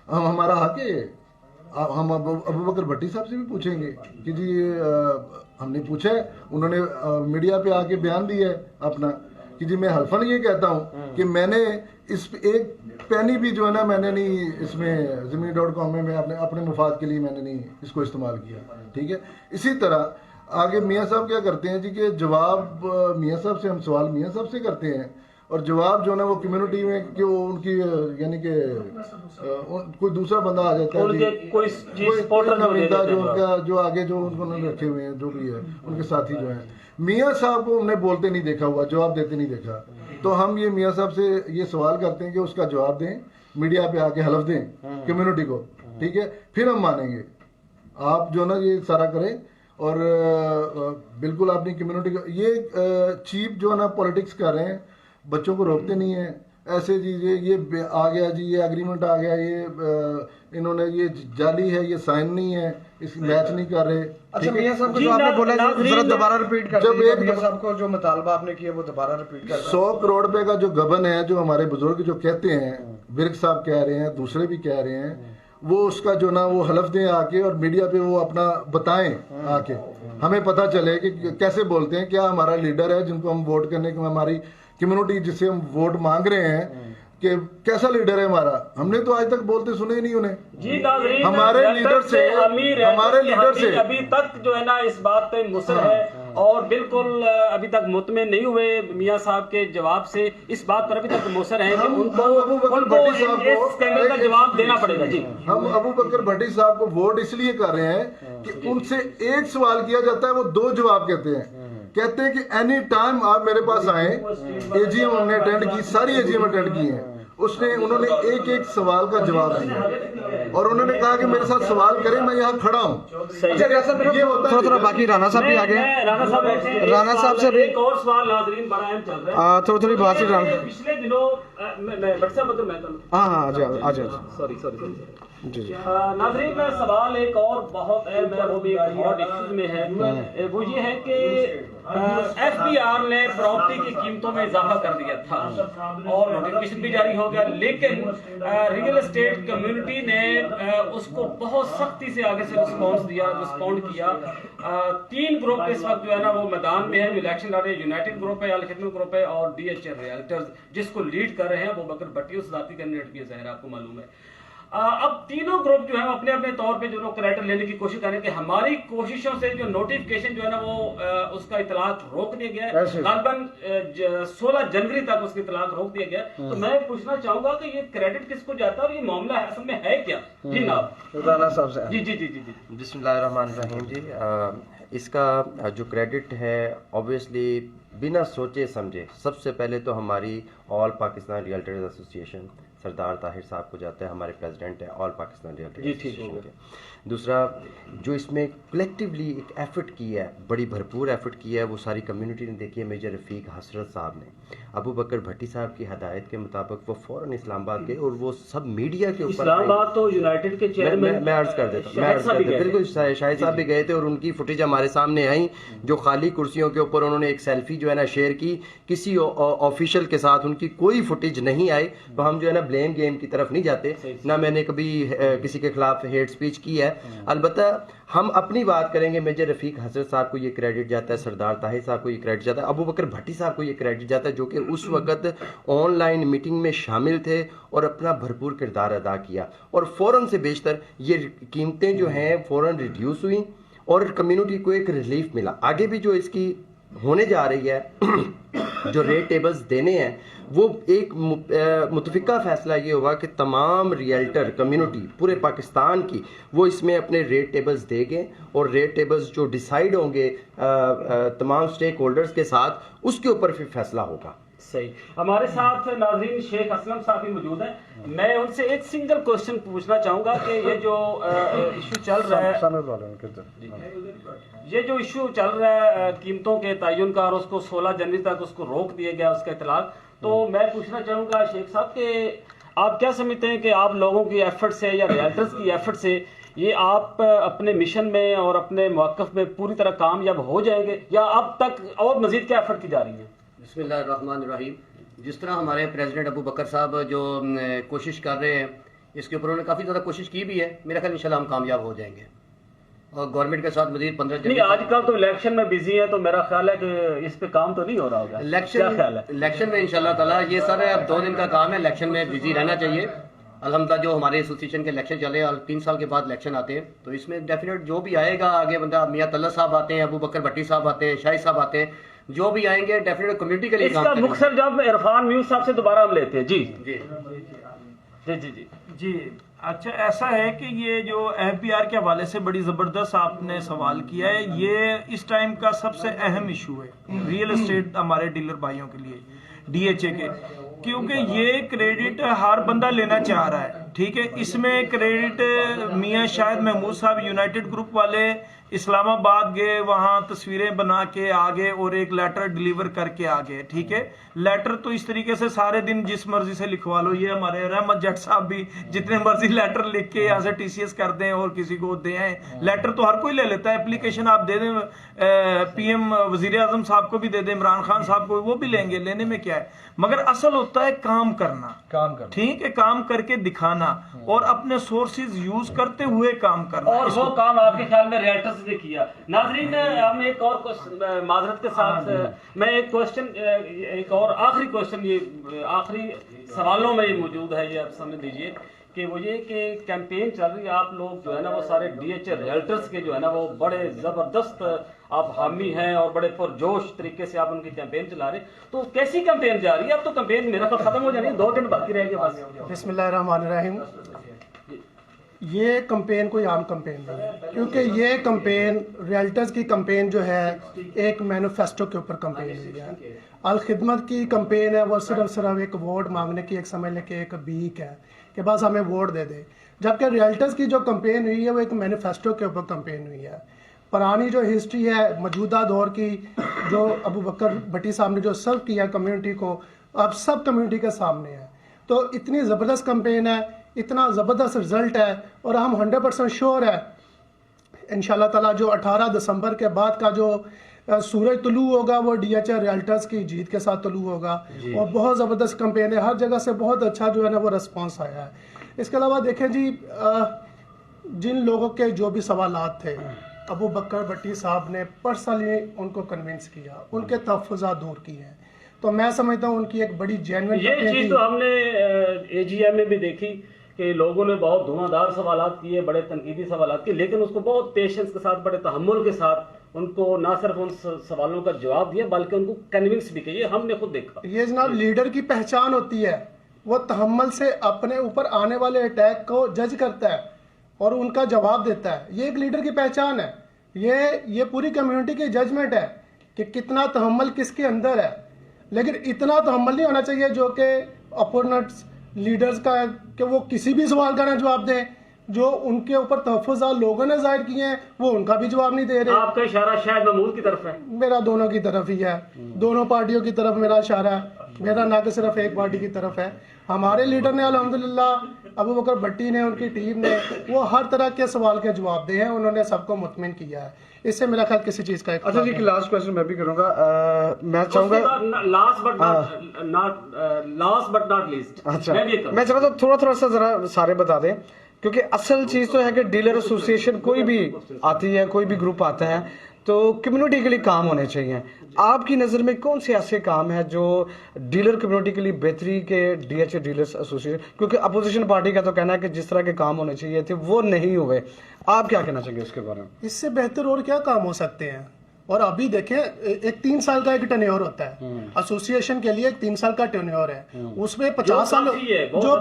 हमारा हक है। हम अबू बकर भट्टी साहब से भी पूछेंगे कि जी हमने पूछा है, उन्होंने मीडिया पे आके बयान दिया है अपना कि जी मैं हल्फन ये कहता हूँ कि मैंने इस एक पैनी भी जो है ना मैंने नहीं इसमें ज़मीन.com में मैं अपने मुफाद के लिए मैंने नहीं इसको इस्तेमाल किया। ठीक है, इसी तरह आगे मियाँ साहब क्या करते हैं जी कि जवाब मियाँ साहब से हम सवाल मियाँ साहब से करते हैं और जवाब जो है ना वो कम्युनिटी में कि वो उनकी यानी कि कोई दूसरा बंदा आ जाता है, कोई नवीनता जो उनका जो आगे जो उन्होंने रखे हुए हैं जो भी है उनके साथी जो हैं, मियाँ साहब को हमने बोलते नहीं देखा हुआ, जवाब देते नहीं देखा। तो हम ये मियाँ साहब से ये सवाल करते हैं कि उसका जवाब दें, मीडिया पे आके हलफ दें कम्युनिटी को। ठीक है, फिर हम मानेंगे। आप जो ना ये सारा करें और बिल्कुल अपनी कम्युनिटी को ये चीप जो है ना पॉलिटिक्स कर रहे हैं, बच्चों को रोकते नहीं है ऐसे जी, ये आ गया जी, ये एग्रीमेंट आ गया, ये इन्होंने ये जाली है, ये साइन नहीं है, इस मैच नहीं कर रहे। अच्छा मियां साहब को जो आपने बोला जरा दोबारा रिपीट कर दीजिए, मियां साहब को जो मुतालबा आपने किया वो दोबारा रिपीट कर। 100 करोड़ रुपए का जो गबन है, जो हमारे बुजुर्ग जो कहते हैं, विर्क साहब कह रहे हैं, दूसरे भी कह रहे हैं, वो उसका जो ना वो हलफ दें आके और मीडिया पे वो अपना बताएं आके, हमें पता चले कि कैसे बोलते हैं, क्या हमारा लीडर है जिनको हम वोट करने के, हमारी कम्युनिटी जिससे हम वोट मांग रहे हैं कि कैसा लीडर है हमारा। हमने तो आज तक बोलते सुने ही नहीं उन्हें जी। नाज़रीन, हमारे लीडर से अभी तक जो है ना इस बात पे मुसर है और बिल्कुल अभी तक मुतमिन नहीं हुए मियां साहब के जवाब से, इस बात पर अभी तक मुसर है कि उनको इस स्कैंडल का जवाब देना पड़ेगा। जी, हम अबू बकर भट्टी साहब को वोट इसलिए कर रहे हैं कि उनसे एक सवाल किया जाता है, वो 2 जवाब कहते हैं। कि एनी टाइम आप मेरे पास आए, एजीएम हमने अटेंड की, सारी एजीएम अटेंड की हैं, उन्होंने एक एक सवाल का जवाब दिया और उन्होंने कहा कि मेरे साथ सवाल करें, मैं यहाँ खड़ा हूँ। अच्छा रियाज साहब, ये होता है थोड़ा थोड़ा बाकी राना साहब भी आ गए। राना साहब बैठे, राना साहब से भी- एक और सवाल नाज़रीन बड़ा अहम चल रहा है। थोड़ी थोड़ी बात से राना, पिछले दिनों मैं बट साहब मैं हाँ हाँ आ जाओ सॉरी जी जी। नाज़रीन में सवाल एक और बहुत अहम है, वो भी एक हॉट इश्यूज में है। वो ये है कि FBR ने प्रॉपर्टी की कीमतों में इजाफा कर दिया था और नोटिफिकेशन भी जारी हो गया, लेकिन रियल एस्टेट कम्युनिटी ने उसको बहुत सख्ती से आगे से रिस्पॉन्ड किया। 3 ग्रुप इस वक्त जो है ना वो मैदान में है, जो इलेक्शन लड़ रहे हैं। यूनाइटेड ग्रुप है, अल खिदमत ग्रुप है और DHL रियल्टर्स, जिसको लीड कर रहे हैं अबू बकर भट्टी, उस जाती कैंडिडेट भी ज़ाहिर आपको मालूम है। अब तीनों ग्रुप जो है अपने अपने तौर पे जो लोग क्रेडिट लेने की कोशिश करें कि हमारी कोशिशों से जो नोटिफिकेशन जो है ना वो उसका इतलाक रोक दिया गया है। गालबन 16 जनवरी तक उसकी इतलाक रोक दिया गया है। तो मैं पूछना चाहूंगा कि ये क्रेडिट किसको जाता है और ये मामला असल में है क्या? जी नाब राना साहब से। जी जी जी जी जी बिस्मिल्लाहिर्रहमानिर्रहीम जी। इसका जो क्रेडिट है ऑब्वियसली बिना सोचे समझे सबसे पहले तो हमारी ऑल पाकिस्तान रियल्टर्स एसोसिएशन सरदार ताहिर साहब को जाता है, हमारे प्रेसिडेंट हैं ऑल पाकिस्तान रियल्टर्स एसोसिएशन के। दूसरा जो इसमें कलेक्टिवली एक एफर्ट किया है, बड़ी भरपूर एफर्ट किया है, वो सारी कम्युनिटी ने देखी है। मेजर रफ़ीक हसरत साहब ने अबू बकर भट्टी साहब की हदायत के मुताबिक वो फ़ौरन इस्लामाबाद गए और वो सब मीडिया के ऊपर इस्लामाबाद तो यूनाइटेड के चेयरमैन मैं अर्ज कर देता हूँ, बिल्कुल शाहिद साहब भी गए थे और उनकी फुटेज हमारे सामने आई, जो खाली कुर्सियों के ऊपर उन्होंने एक सेल्फी जो है ना शेयर की, किसी ऑफिशियल के साथ उनकी कोई फुटेज नहीं आई। तो हम जो है ना ब्लेम गेम की तरफ नहीं जाते, ना मैंने कभी किसी के खिलाफ हेट स्पीच की है। अलबत्ता हम अपनी बात करेंगे, मेजर रफ़ीक हसरत साहब को ये क्रेडिट जाता है, सरदार ताहिर साहब को ये क्रेडिट जाता है, अबू बकर भट्टी साहब को ये क्रेडिट जाता है, जो कि उस वक्त ऑनलाइन मीटिंग में शामिल थे और अपना भरपूर किरदार अदा किया और फ़ौरन से बेशतर ये कीमतें जो हैं फ़ौरन रिड्यूस हुई और कम्युनिटी को एक रिलीफ मिला। आगे भी जो इसकी होने जा रही है जो रेट टेबल्स देने हैं, वो एक मुतफिका फैसला ये होगा कि तमाम रियल्टर कम्युनिटी पूरे पाकिस्तान की वो इसमें अपने रेट टेबल्स देंगे और रेट टेबल्स जो डिसाइड होंगे तमाम स्टेक होल्डर्स के साथ, उसके ऊपर फिर फैसला होगा। सही। हमारे साथ नाज़रीन शेख असलम साहब भी मौजूद हैं। मैं उनसे एक सिंगल क्वेश्चन पूछना चाहूँगा कि ये जो इशू चल रहा है, ये जो इशू चल रहा है कीमतों के तयन का और उसको 16 जनवरी तक उसको रोक दिया गया उसका इतलाक, तो मैं पूछना चाहूँगा शेख साहब कि आप क्या समझते हैं कि आप लोगों की एफर्ट से या रियल्टर्स की एफर्ट से ये आप अपने मिशन में और अपने मौक़िफ़ में पूरी तरह कामयाब हो जाएंगे या अब तक और मज़ीद क्या एफर्ट की जा रही है? बिस्मिल्लाहिर्रहमानिर्रहीम। जिस तरह हमारे प्रेसिडेंट अबू बकर साहब जो कोशिश कर रहे हैं, इसके ऊपर उन्होंने काफ़ी ज़्यादा कोशिश की भी है, मेरा ख्याल इंशाल्लाह हम कामयाब हो जाएंगे और गवर्नमेंट के साथ मज़ीद 15 नहीं, आजकल तो इलेक्शन में बिजी है, तो मेरा ख्याल है कि इस पे काम तो नहीं हो रहा होगा। इलेक्शन में इंशाल्लाह ताला ये सर अब 2 दिन का काम है, इलेक्शन में बिजी रहना चाहिए। अल्हम्दुलिल्लाह जो हमारे एसोसिएशन के इलेक्शन चले और 3 साल के बाद इलेक्शन आते हैं, तो इसमें डेफिनेट जो भी आएगा आगे बंदा, मियां तल्ला साहब आते हैं, अबू बकर भट्टी साहब आते हैं, शाहिद साहब आते हैं, जो भी आएंगे डेफिनेट कम्युनिटी के लिए काम करेंगे। मुख्तर जब इरफान म्यूज साहब से दोबारा हम लेते हैं। जी जी जी जी जी जी। अच्छा, ऐसा है कि ये जो FBR के हवाले से बड़ी ज़बरदस्त आपने सवाल किया है, ये इस टाइम का सबसे अहम इशू है रियल एस्टेट हमारे डीलर भाइयों के लिए, DHA के, क्योंकि ये क्रेडिट हर बंदा लेना चाह रहा है। ठीक है, इसमें क्रेडिट मियां शाहिद महमूद साहब यूनाइटेड ग्रुप वाले इस्लामाबाद गए, वहाँ तस्वीरें बना के आ गए और एक लेटर डिलीवर करके आ गए। ठीक है, लेटर तो इस तरीके से सारे दिन जिस मर्जी से लिखवा लो, ये हमारे रहमत जट साहब भी जितने मर्जी लेटर लिख के यहाँ से TCS कर दें और किसी को दें, लेटर तो हर कोई ले लेता है। एप्लीकेशन आप दे दें PM वजीर आजम साहब को भी दे दें, इमरान खान साहब को, वो भी लेंगे, लेने में क्या है, मगर असल होता है काम करना। ठीक है, काम करके दिखाना और अपने सोर्सेज यूज करते हुए काम करना, और वो काम आपके ख्याल में रियल्टर्स ने किया। नाजरीन, हम एक और माजरत के साथ मैं एक क्वेश्चन, एक और आखिरी क्वेश्चन, ये आखिरी सवालों में ये मौजूद है, ये आप समझ लीजिए कि वो ये कि कैंपेन चल रही है, आप लोग जो है ना वो सारे DHA रियल्टर्स के जो है ना वो बड़े ज़बरदस्त आप हामी हैं और बड़े पुरजोश तरीके से आप उनकी कैंपेन चला रहे हैं, तो कैसी कैंपेन जा रही है? अब तो कैंपेन मेरा ख्याल खत्म हो जानी है, 2 दिन बाकी रह गए बस। बिस्मिल्लाहिर्रहमानिर्रहीम। یہ کمپین کوئی عام کمپین نہیں ہے، کیونکہ یہ کمپین ریئلٹرز کی کمپین جو ہے ایک مینیفیسٹو کے اوپر کمپین ہوئی ہے۔ الخدمت کی کمپین ہے وہ صرف ایک ووٹ مانگنے کی، ایک سمجھ لیں کہ ایک بھیک ہے کہ بس ہمیں ووٹ دے دے، جبکہ ریئلٹرز کی جو کمپین ہوئی ہے وہ ایک مینیفیسٹو کے اوپر کمپین ہوئی ہے۔ پرانی جو ہسٹری ہے موجودہ دور کی، جو ابو بکر بھٹی صاحب نے جو سرو کیا کمیونٹی کو، اب سب کمیونٹی کے سامنے ہے، تو اتنی زبردست کمپین ہے، اتنا زبردست رزلٹ ہے، اور ہم 100% شور ہے انشاءاللہ تعالیٰ جو 18 دسمبر کے بعد کا جو سورج طلوع ہوگا وہ ڈی ایچ اے ریئلٹرز کی جیت کے ساتھ طلوع ہوگا، اور بہت زبردست کمپین ہے، ہر جگہ سے بہت اچھا جو ہے نا وہ رسپانس آیا ہے۔ اس کے علاوہ دیکھیں جی، جن لوگوں کے جو بھی سوالات تھے ابو بکر بھٹی صاحب نے پرسنلی ان کو کنونس کیا، ان کے تحفظات دور کیے ہیں، تو میں سمجھتا ہوں ان کی ایک بڑی جینوئن یہ چیز تو ہم نے اے جی ایم میں بھی دیکھی کہ لوگوں نے بہت دھواں دار سوالات کیے، بڑے تنقیدی سوالات کیے، لیکن اس کو بہت پیشنس کے ساتھ، بڑے تحمل کے ساتھ ان کو نہ صرف ان سوالوں کا جواب دیا بلکہ ان کو کنونس بھی کیا، یہ ہم نے خود دیکھا۔ یہ جناب لیڈر کی پہچان ہوتی ہے، وہ تحمل سے اپنے اوپر آنے والے اٹیک کو جج کرتا ہے اور ان کا جواب دیتا ہے، یہ ایک لیڈر کی پہچان ہے، یہ پوری کمیونٹی کی ججمنٹ ہے کہ کتنا تحمل کس کے اندر ہے، لیکن اتنا تحمل نہیں ہونا چاہیے جو کہ اپوننٹس لیڈرز کا ہے کہ وہ کسی بھی سوال کا نہ جواب دیں، جو ان کے اوپر تحفظات لوگوں نے ظاہر کیے ہیں وہ ان کا بھی جواب نہیں دے رہے۔ آپ کا اشارہ شاید محمود کی طرف ہے؟ میرا دونوں کی طرف ہی ہے، دونوں پارٹیوں کی طرف میرا اشارہ ہے، میرا نہ کہ صرف ایک پارٹی کی طرف ہے۔ ہمارے لیڈر نے الحمدللہ، ابو بکر بھٹی نے، ان کی ٹیم نے، وہ ہر طرح کے سوال کے جواب دے ہیں، انہوں نے سب کو مطمئن کیا ہے، اس سے میرا خیال کسی چیز کا اچھا جی، لاسٹ کویسچن میں بھی کروں گا، میں چاہوں گا لاسٹ بٹ ناٹ لیسٹ، اچھا میں چاہتا ہوں تھوڑا سا ذرا سارے بتا دیں، کیونکہ اصل چیز تو ہے کہ ڈیلر ایسوسیشن کوئی بھی آتی ہے، کوئی بھی گروپ آتا ہے تو کمیونٹی کے لیے کام ہونے چاہیے۔ آپ کی نظر میں کون سے ایسے کام ہیں جو ڈیلر کمیونٹی کے لیے بہتری کے D H A dealers association, کیونکہ اپوزیشن پارٹی کا تو کہنا ہے کہ جس طرح کے کام ہونے چاہیے تھے وہ نہیں ہوئے، آپ کیا کہنا چاہیں گے اس کے بارے میں؟ اس سے بہتر اور کیا کام ہو سکتے ہیں؟ اور ابھی دیکھیں ایک 3 سال کا ایک ٹینیور ہوتا ہے ایسوسیشن کے لیے، ایک 3 سال کا ٹینیور ہے، اس میں 50 سال جو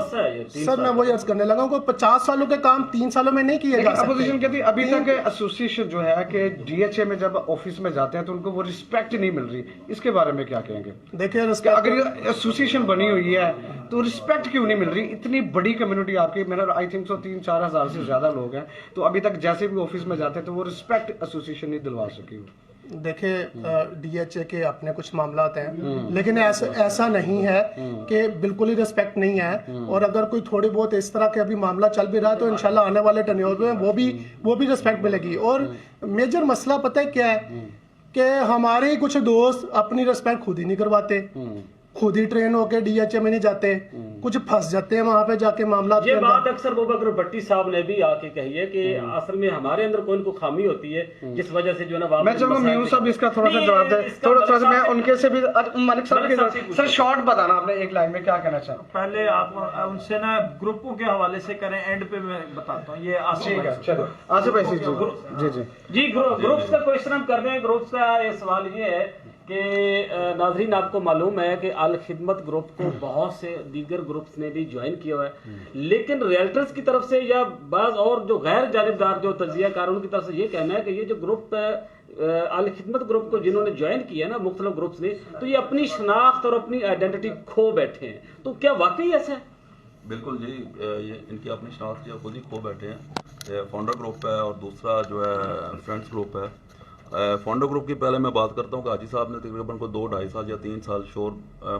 سر میں وہی عرض کرنے لگا ہوں کہ 50 سالوں کے کام 3 سالوں میں نہیں کیے جا سکتے۔ اپوزیشن کہتی ہے ابھی تک ایسوسیشن جو ہے کہ ڈی ایچ اے میں جب آفس میں جاتے ہیں تو ان کو وہ رسپیکٹ نہیں مل رہی، اس کے بارے میں کیا کہیں گے؟ دیکھیں اگر ایسوسیشن بنی ہوئی ہے تو رسپیکٹ کیوں نہیں مل رہی؟ اتنی بڑی کمیونٹی آپ کی، میرا آئی تھنک 3-4 ہزار سے زیادہ لوگ ہیں، تو ابھی تک جیسے بھی آفس میں جاتے ہیں تو وہ رسپیکٹ ایسوسیشن نہیں دلوا سکی۔ دیکھیں ڈی ایچ اے کے اپنے کچھ معاملات ہیں، لیکن ایسا نہیں ہے کہ بالکل ہی ریسپیکٹ نہیں ہے، اور اگر کوئی تھوڑی بہت اس طرح کے ابھی معاملہ چل بھی رہا ہے تو انشاءاللہ آنے والے ٹینیور میں وہ بھی ریسپیکٹ ملے گی۔ اور میجر مسئلہ پتہ ہے کیا ہے کہ ہمارے ہی کچھ دوست اپنی ریسپیکٹ خود ہی نہیں کرواتے، خود ہی ٹرین ہو کے ڈی ایچ اے میں نہیں جاتے، کچھ پھنس جاتے ہیں وہاں پہ جا کے معاملات۔ یہ بات اکثر ابو بکر بھٹی صاحب نے بھی آ کے کہی ہے کہ اصل میں ہمارے اندر کوئی نہ کوئی خامی ہوتی ہے جس وجہ سے جو ہے نا، میں چلو میو صاحب اس کا تھوڑا سا جواب دیں، تھوڑا سا میں ان کے سے بھی مالک صاحب کے سر شارٹ بتانا آپ نے ایک لائن میں کیا کہنا چاہوں؟ پہلے آپ ان سے نا گروپوں کے حوالے سے کریں، اینڈ پہ میں بتاتا ہوں۔ یہ ٹھیک ہے، چلو آصف بھائی جی گروپس کا کوشچن ہم کر رہے ہیں۔ گروپس کا یہ سوال یہ ہے کہ ناظرین آپ کو معلوم ہے کہ الخدمت گروپ کو بہت سے دیگر گروپس نے بھی جوائن کیا ہوا ہے، لیکن ریئلٹرز کی طرف سے یا بعض اور جو غیر جانبدار جو تجزیہ کاروں کی طرف سے یہ کہنا ہے کہ یہ جو گروپ الخدمت گروپ کو جنہوں نے جوائن کیا نا مختلف گروپس نے، تو یہ اپنی شناخت اور اپنی آئیڈینٹی کھو بیٹھے ہیں، تو کیا واقعی ایسا ہے؟ بالکل جی، یہ ان کی اپنی شناخت خود ہی کھو بیٹھے ہیں۔ فاؤنڈر گروپ ہے اور دوسرا جو ہے فرینڈس گروپ ہے۔ فاؤنڈر گروپ کی پہلے میں بات کرتا ہوں کہ حاجی صاحب نے تقریباً کو 2-2.5 سال یا 3 سال شور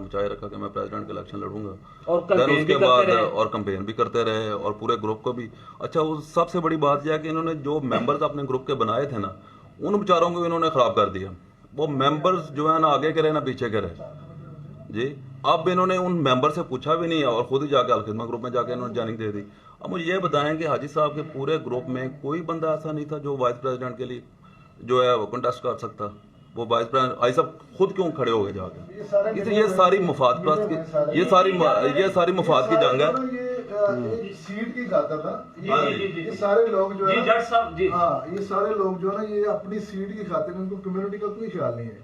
مچائے رکھا کہ میں پریزیڈنٹ کے الیکشن لڑوں گا، اور اس کے بعد اور کمپین بھی کرتے رہے اور پورے گروپ کو بھی۔ اچھا وہ سب سے بڑی بات یہ ہے کہ انہوں نے جو ممبرز اپنے گروپ کے بنائے تھے نا، ان بیچاروں کو انہوں نے خراب کر دیا۔ وہ ممبرز جو ہے نا آگے کے رہے نہ پیچھے کے رہے جی۔ اب انہوں نے ان ممبر سے پوچھا بھی نہیں اور خود ہی جا کے الخدمت گروپ میں جا کے انہوں نے جوائننگ دے دی۔ اب مجھے یہ بتائیں کہ حاجی صاحب کے پورے گروپ میں کوئی بندہ ایسا نہیں تھا جو وائس پریزیڈنٹ کے لیے جو ہے وہ کنٹیسٹ کر سکتا؟ وہ وائس پریزیڈنٹ آئی صاحب خود کیوں کھڑے ہو گئے جا کے؟ یہ ساری مفاد پرست کی یہ ساری مفاد کی جنگ ہے۔ ایک سیٹ کی خاطر نا یہ سارے لوگ جو ہے یہ سارے لوگ جو ہے نا یہ اپنی سیٹ کی خاطر، ان کو کمیونٹی کا کوئی خیال نہیں ہے،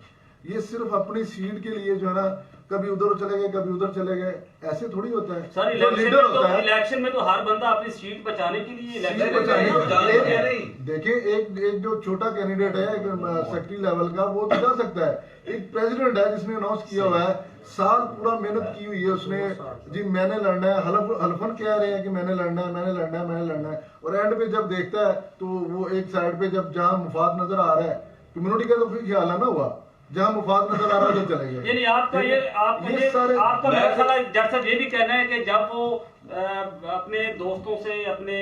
یہ صرف اپنی سیٹ کے لیے جو ہے نا कभी उधर चले गए कभी उधर चले गए, ऐसे थोड़ी होता है। सर जो लीडर होता है, इलेक्शन में तो हर बंदा अपनी सीट बचाने के लिए सीट बचाने, देखिए एक जो छोटा कैंडिडेट है सेक्रेटरी लेवल का, वो तो जा सकता है। एक प्रेसिडेंट है जिसने अनाउंस किया हुआ है, साल पूरा मेहनत की हुई है उसने, जी मैंने लड़ना है, हलफन कह रहे हैं कि मैंने लड़ना है, मैंने लड़ना है, मैंने लड़ना है, और एंड पे जब देखता है तो वो एक साइड पे जब जहां मुफाद नजर आ रहा है, कम्युनिटी का तो फिर ख्याल है ना हुआ, जहां मुफाद नजर आ रहा है उधर चले गए। यानी आपका मेरा ख्याल है जज साहब ये भी कहना है कि जब वो अपने दोस्तों से अपने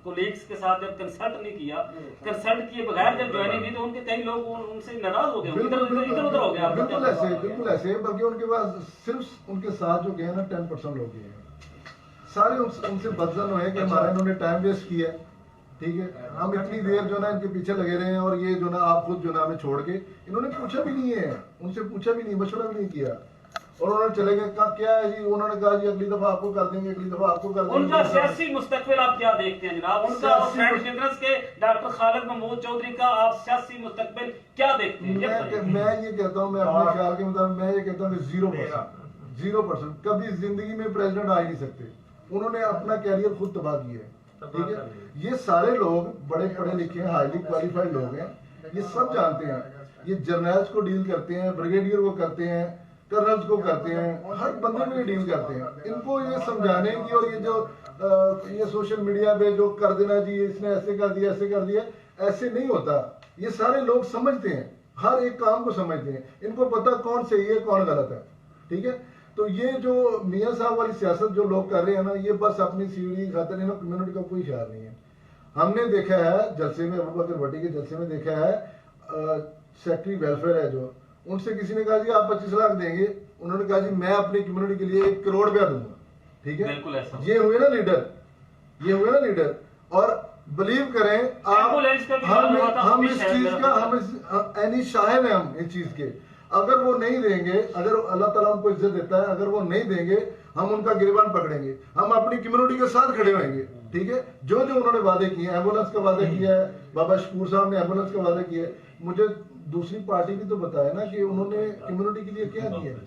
कोलीग्स के साथ जब कंसल्ट नहीं किया, कंसल्ट किए बगैर जब ज्वाइनिंग की, तो उनके कई लोग उनसे नाराज हो गए, इधर उधर हो गया। बिल्कुल ऐसे, बल्कि उनके पास सिर्फ उनके साथ जो गए ना 10% लोग गए हैं, सारे उनसे बदजन हुए कि हमारा इन्होंने टाइम वेस्ट किया, ठीक है, हम इतनी देर जो ना इनके पीछे लगे रहे हैं, और ये जो ना आप खुद जो ना हमें छोड़ के, इन्होंने पूछा भी नहीं है, उनसे पूछा भी नहीं, मशवरा भी नहीं किया, और उन्होंने चले गए। क्या है जी, उन्होंने कहा जी अगली दफा आपको कर देंगे, अगली दफा आपको कर देंगे। उनका सियासी मुस्तकबिल आप क्या देखते हैं जनाब? उनका और फ्रेंड चिल्ड्रंस के डॉक्टर खालिद महमूद चौधरी का आप सियासी मुस्तकबिल क्या देखते हैं? मैं ये कहता हूँ, मैं अपने ख्याल के मुताबिक मैं ये कहता हूँ कि 0% कभी जिंदगी में प्रेसिडेंट आ ही नहीं सकते। उन्होंने अपना कैरियर खुद तबाह किया है, ठीक है। ये सारे लोग बड़े पढ़े लिखे हैं, हाईली क्वालिफाइड लोग हैं, ये सब जानते हैं, ये जर्नल्स को डील करते हैं, ब्रिगेडियर को करते हैं, कर्नल्स को करते हैं, हर बंदे में डील करते हैं। इनको ये समझाने की, और ये जो ये सोशल मीडिया पे जो कर देना जी इसने ऐसे कर दिया, ऐसे कर दिया, ऐसे नहीं होता। ये सारे लोग समझते हैं, हर एक काम को समझते हैं, इनको पता कौन सही है कौन गलत है, ठीक है। तो ये जो मियां साहब वाली सियासत जो लोग कर रहे हैं ना, ये बस अपनी सीढ़ी खातिर, इन्होंने कम्युनिटी का कोई ख्याल नहीं है। हमने देखा है जलसे में, अबू बकर भट्टी के जलसे में देखा है, सेक्रेटरी वेलफेयर है जो, उनसे किसी ने कहा जी आप 25 लाख देंगे, उन्होंने कहा जी मैं अपनी कम्युनिटी के लिए 1 करोड़ रुपया दूंगा, ठीक है। बिल्कुल ऐसा, ये हुए ना लीडर, ये हुए ना लीडर। और बिलीव करें आप, हम इस चीज का, हम एनी शाहिद है हम इस चीज के। अगर वो नहीं देंगे, अगर अल्लाह ताला उनको इज्जत देता है, अगर वो नहीं देंगे, हम उनका गिरबान पकड़ेंगे, हम अपनी कम्युनिटी के साथ खड़े होंगे, ठीक है। जो जो उन्होंने वादे किए, एम्बुलेंस का वादा किया है, बाबा शकूर साहब ने एम्बुलेंस का वादा किया है, मुझे दूसरी पार्टी भी तो बताया ना कि उन्होंने कम्युनिटी के लिए क्या किया है,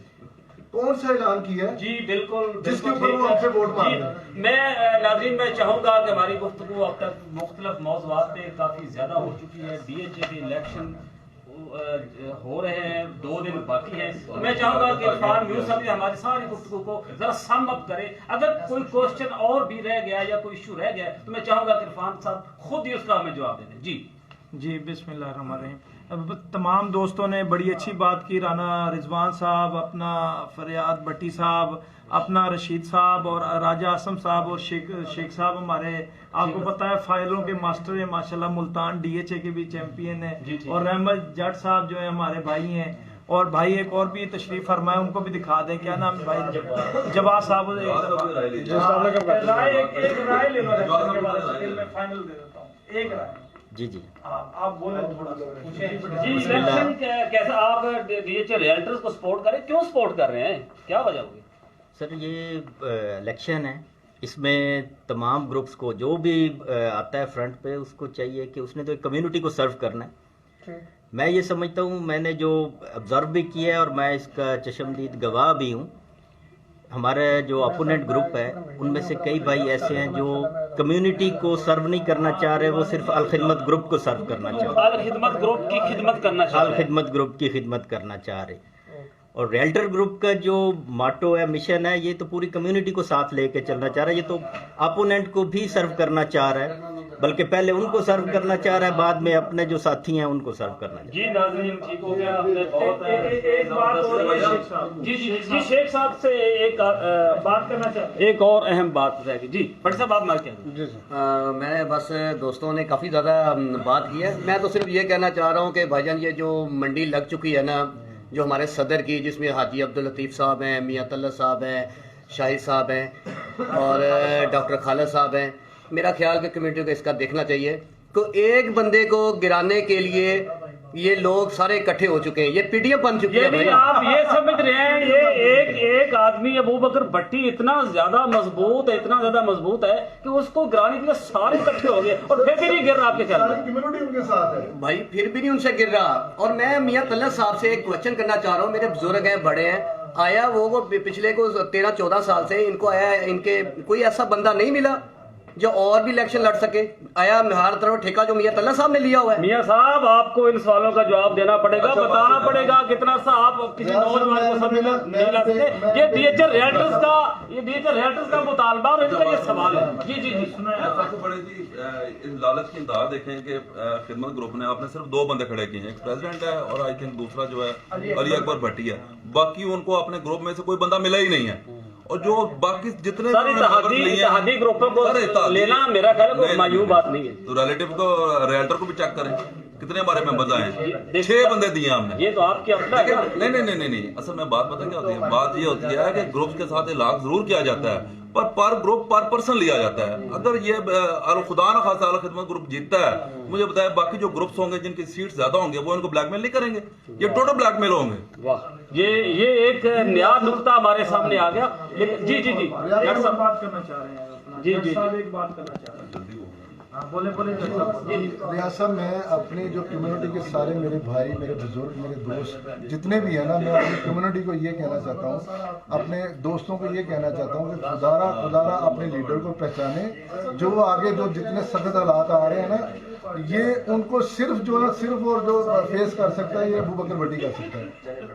कौन सा ऐलान किया है जी। बिल्कुल, जिसके ऊपर वो हमसे वोट मांग रहे हैं। मैं नाज़रीन मैं चाहूंगा कि हमारी गुफ्तगू अब तक मुख्तलिफ मौज़ूआत पे काफ़ी ज़्यादा हो चुकी है। DHA के इलेक्शन हो रहे हैं, 2 दिन बाकी है, तो मैं चाहूंगा कि इरफान यूसुफ साहब हमारी सारी गुफ्तगू को जरा सम अप करें। अगर कोई क्वेश्चन और भी रह गया या कोई इशू रह गया, तो मैं चाहूंगा कि इरफान साहब खुद ही उसका हमें जवाब दे दें। जी बिस्मिल्लाहिर्रहमानिर्रहीम। अब तमाम दोस्तों ने बड़ी अच्छी बात की, राना रिजवान साहब, अपना फरियाद भट्टी साहब, अपना रशीद साहब, और राजा आसम साहब, और शेख साहब हमारे, आपको पता है फाइलों के मास्टर हैं माशाल्लाह, मुल्तान DHA के भी चैंपियन है, और रहमत जट साहब जो है हमारे भाई हैं, और भाई एक और भी तशरीफ फरमाए, उनको भी दिखा दें, क्या नाम है भाई? जवाद साहब। राय ले लो, फाइनल दे देता हूँ, एक राय जी जी आप बोले थोड़ा सा। जी इलेक्शन कैसा, आप DHA रियल्टर्स को सपोर्ट करें, क्यों सपोर्ट कर रहे हैं, क्या वजह होगी? सर ये इलेक्शन है, इसमें तमाम ग्रुप्स को जो भी आता है फ्रंट पे, उसको चाहिए कि उसने तो एक कम्युनिटी को सर्व करना है। मैं ये समझता हूँ, मैंने जो ऑब्जर्व भी किया है और मैं इसका चशमदीद गवाह भी हूँ, हमारे जो अपोनेंट ग्रुप है उनमें से कई भाई ऐसे हैं जो कम्युनिटी को सर्व नहीं करना चाह रहे, वो सिर्फ अल खिदमत ग्रुप को सर्व करना चाह रहे, अल खिदमत ग्रुप की खिदमत करना चाह रहे, अल खिदमत ग्रुप की खिदमत करना चाह रहे। और रियल्टर ग्रुप का जो माटो है, मिशन है, ये तो पूरी कम्युनिटी को साथ लेके चलना चाह रहा है। ये तो अपोनेंट को भी सर्व करना चाह रहा है, बल्कि पहले उनको सर्व करना चाह रहा है, बाद में अपने जो साथी हैं उनको सर्व करना चाह रहा है। जी नाज़रीन ठीक हो गया, हमने बहुत एक बात और जी शेख साहब से एक बात करना चाहते, एक और अहम बात रहेगी। जी भट्ट साहब आप मार क्या? मैं बस दोस्तों ने काफ़ी ज़्यादा बात की है, मैं तो सिर्फ ये कहना चाह रहा हूँ कि भाईजान ये जो मंडी लग चुकी है ना, जो हमारे सदर की, जिसमें हाजी अब्दुल लतीफ़ साहब हैं, मियां तल्ला साहब हैं, शाहिद साहब हैं, और डॉक्टर खालिद साहब हैं, मेरा ख्याल कि कमेटी को इसका देखना चाहिए। तो एक बंदे को गिराने के लिए ये लोग सारे इकट्ठे हो चुके हैं, ये पीडीएफ बन चुकी है। आप ये समझ रहे हैं ये एक आदमी अबू बकर भट्टी इतना ज्यादा मजबूत है, इतना ज्यादा मजबूत है कि उसको गिराने के लिए सारे इकट्ठे हो गए, और फिर भी नहीं गिर रहा आपके ख्याल में? कम्युनिटी उनके साथ है भाई, फिर भी नहीं उनसे गिर रहा। और मैं मियां तल्ला साहब से एक क्वेश्चन करना चाह रहा हूँ, मेरे बुजुर्ग हैं, बड़े हैं, آیا وہ پچھلے کو 13-14 سال سے ان کو آیا ان کے کوئی ایسا بندہ نہیں ملا جو اور بھی الیکشن لڑ سکے. آیا ہر طرف ٹھیکہ جو میاں طلعت صاحب نے لیا ہوا ہے. میاں صاحب آپ کو ان سوالوں کا جواب دینا پڑے گا, بتانا پڑے گا کتنا سا آپ کسی نوجوان کو سب نہیں لا سکتے. یہ ڈی ایچ ایل ریئلٹرز کا مطالبہ اور ان کا یہ سوال ہے. جی جی جی سب سے بڑے جی لالچ کی انتہا دیکھیں کہ خدمت گروپ نے آپ نے صرف 2 بندے کھڑے کیے ہیں, ایک پریزیڈنٹ ہے اور آئی تھنک دوسرا جو ہے علی اکبر بھٹی ہے. باقی ان کو اپنے گروپ میں سے کوئی بندہ ملا ہی نہیں ہے. اور جو باقی جتنے اتحادی گروپوں کو لینا میرا خیال ہے معیوب بات نہیں ہے. تو ریلیٹیو کو ریلٹر کو بھی چیک کریں کتنے ہمارے ممبرز آئے ہیں. 6 بندے دیے ہم نے. یہ تو آپ کی اپنا نہیں اصل میں بات پتہ کیا ہوتی ہے, بات یہ ہوتی ہے کہ گروپس کے ساتھ علاج ضرور کیا جاتا ہے پر گروپ پر پرسن لیا جاتا ہے. اگر یہ خدا نہ خاصا خدمت گروپ جیتتا ہے, مجھے بتایا باقی جو گروپس ہوں گے جن کی سیٹ زیادہ ہوں گے وہ ان کو بلیک میل نہیں کریں گے, یہ ٹوٹل بلیک میل ہوں گے. واہ, یہ ایک نیا نقطہ ہمارے سامنے آ گیا. جی جی جی ریاض صاحب بات کرنا چاہ رہے ہیں. جی جی صاحب ایک بات کرنا چاہ رہے ہیں. بولے ریاض صاحب, میں اپنی جو کمیونٹی کے سارے میرے بھائی, میرے بزرگ, میرے دوست جتنے بھی ہیں نا, میں اپنی کمیونٹی کو یہ کہنا چاہتا ہوں, اپنے دوستوں کو یہ کہنا چاہتا ہوں کہ خدا اپنے لیڈر کو پہچانے. جو آگے جو جتنے سخت حالات آ رہے ہیں نا, یہ ان کو صرف جو ہے صرف اور جو فیس کر سکتا ہے یہ ابوبکر بھٹی کر سکتا ہے.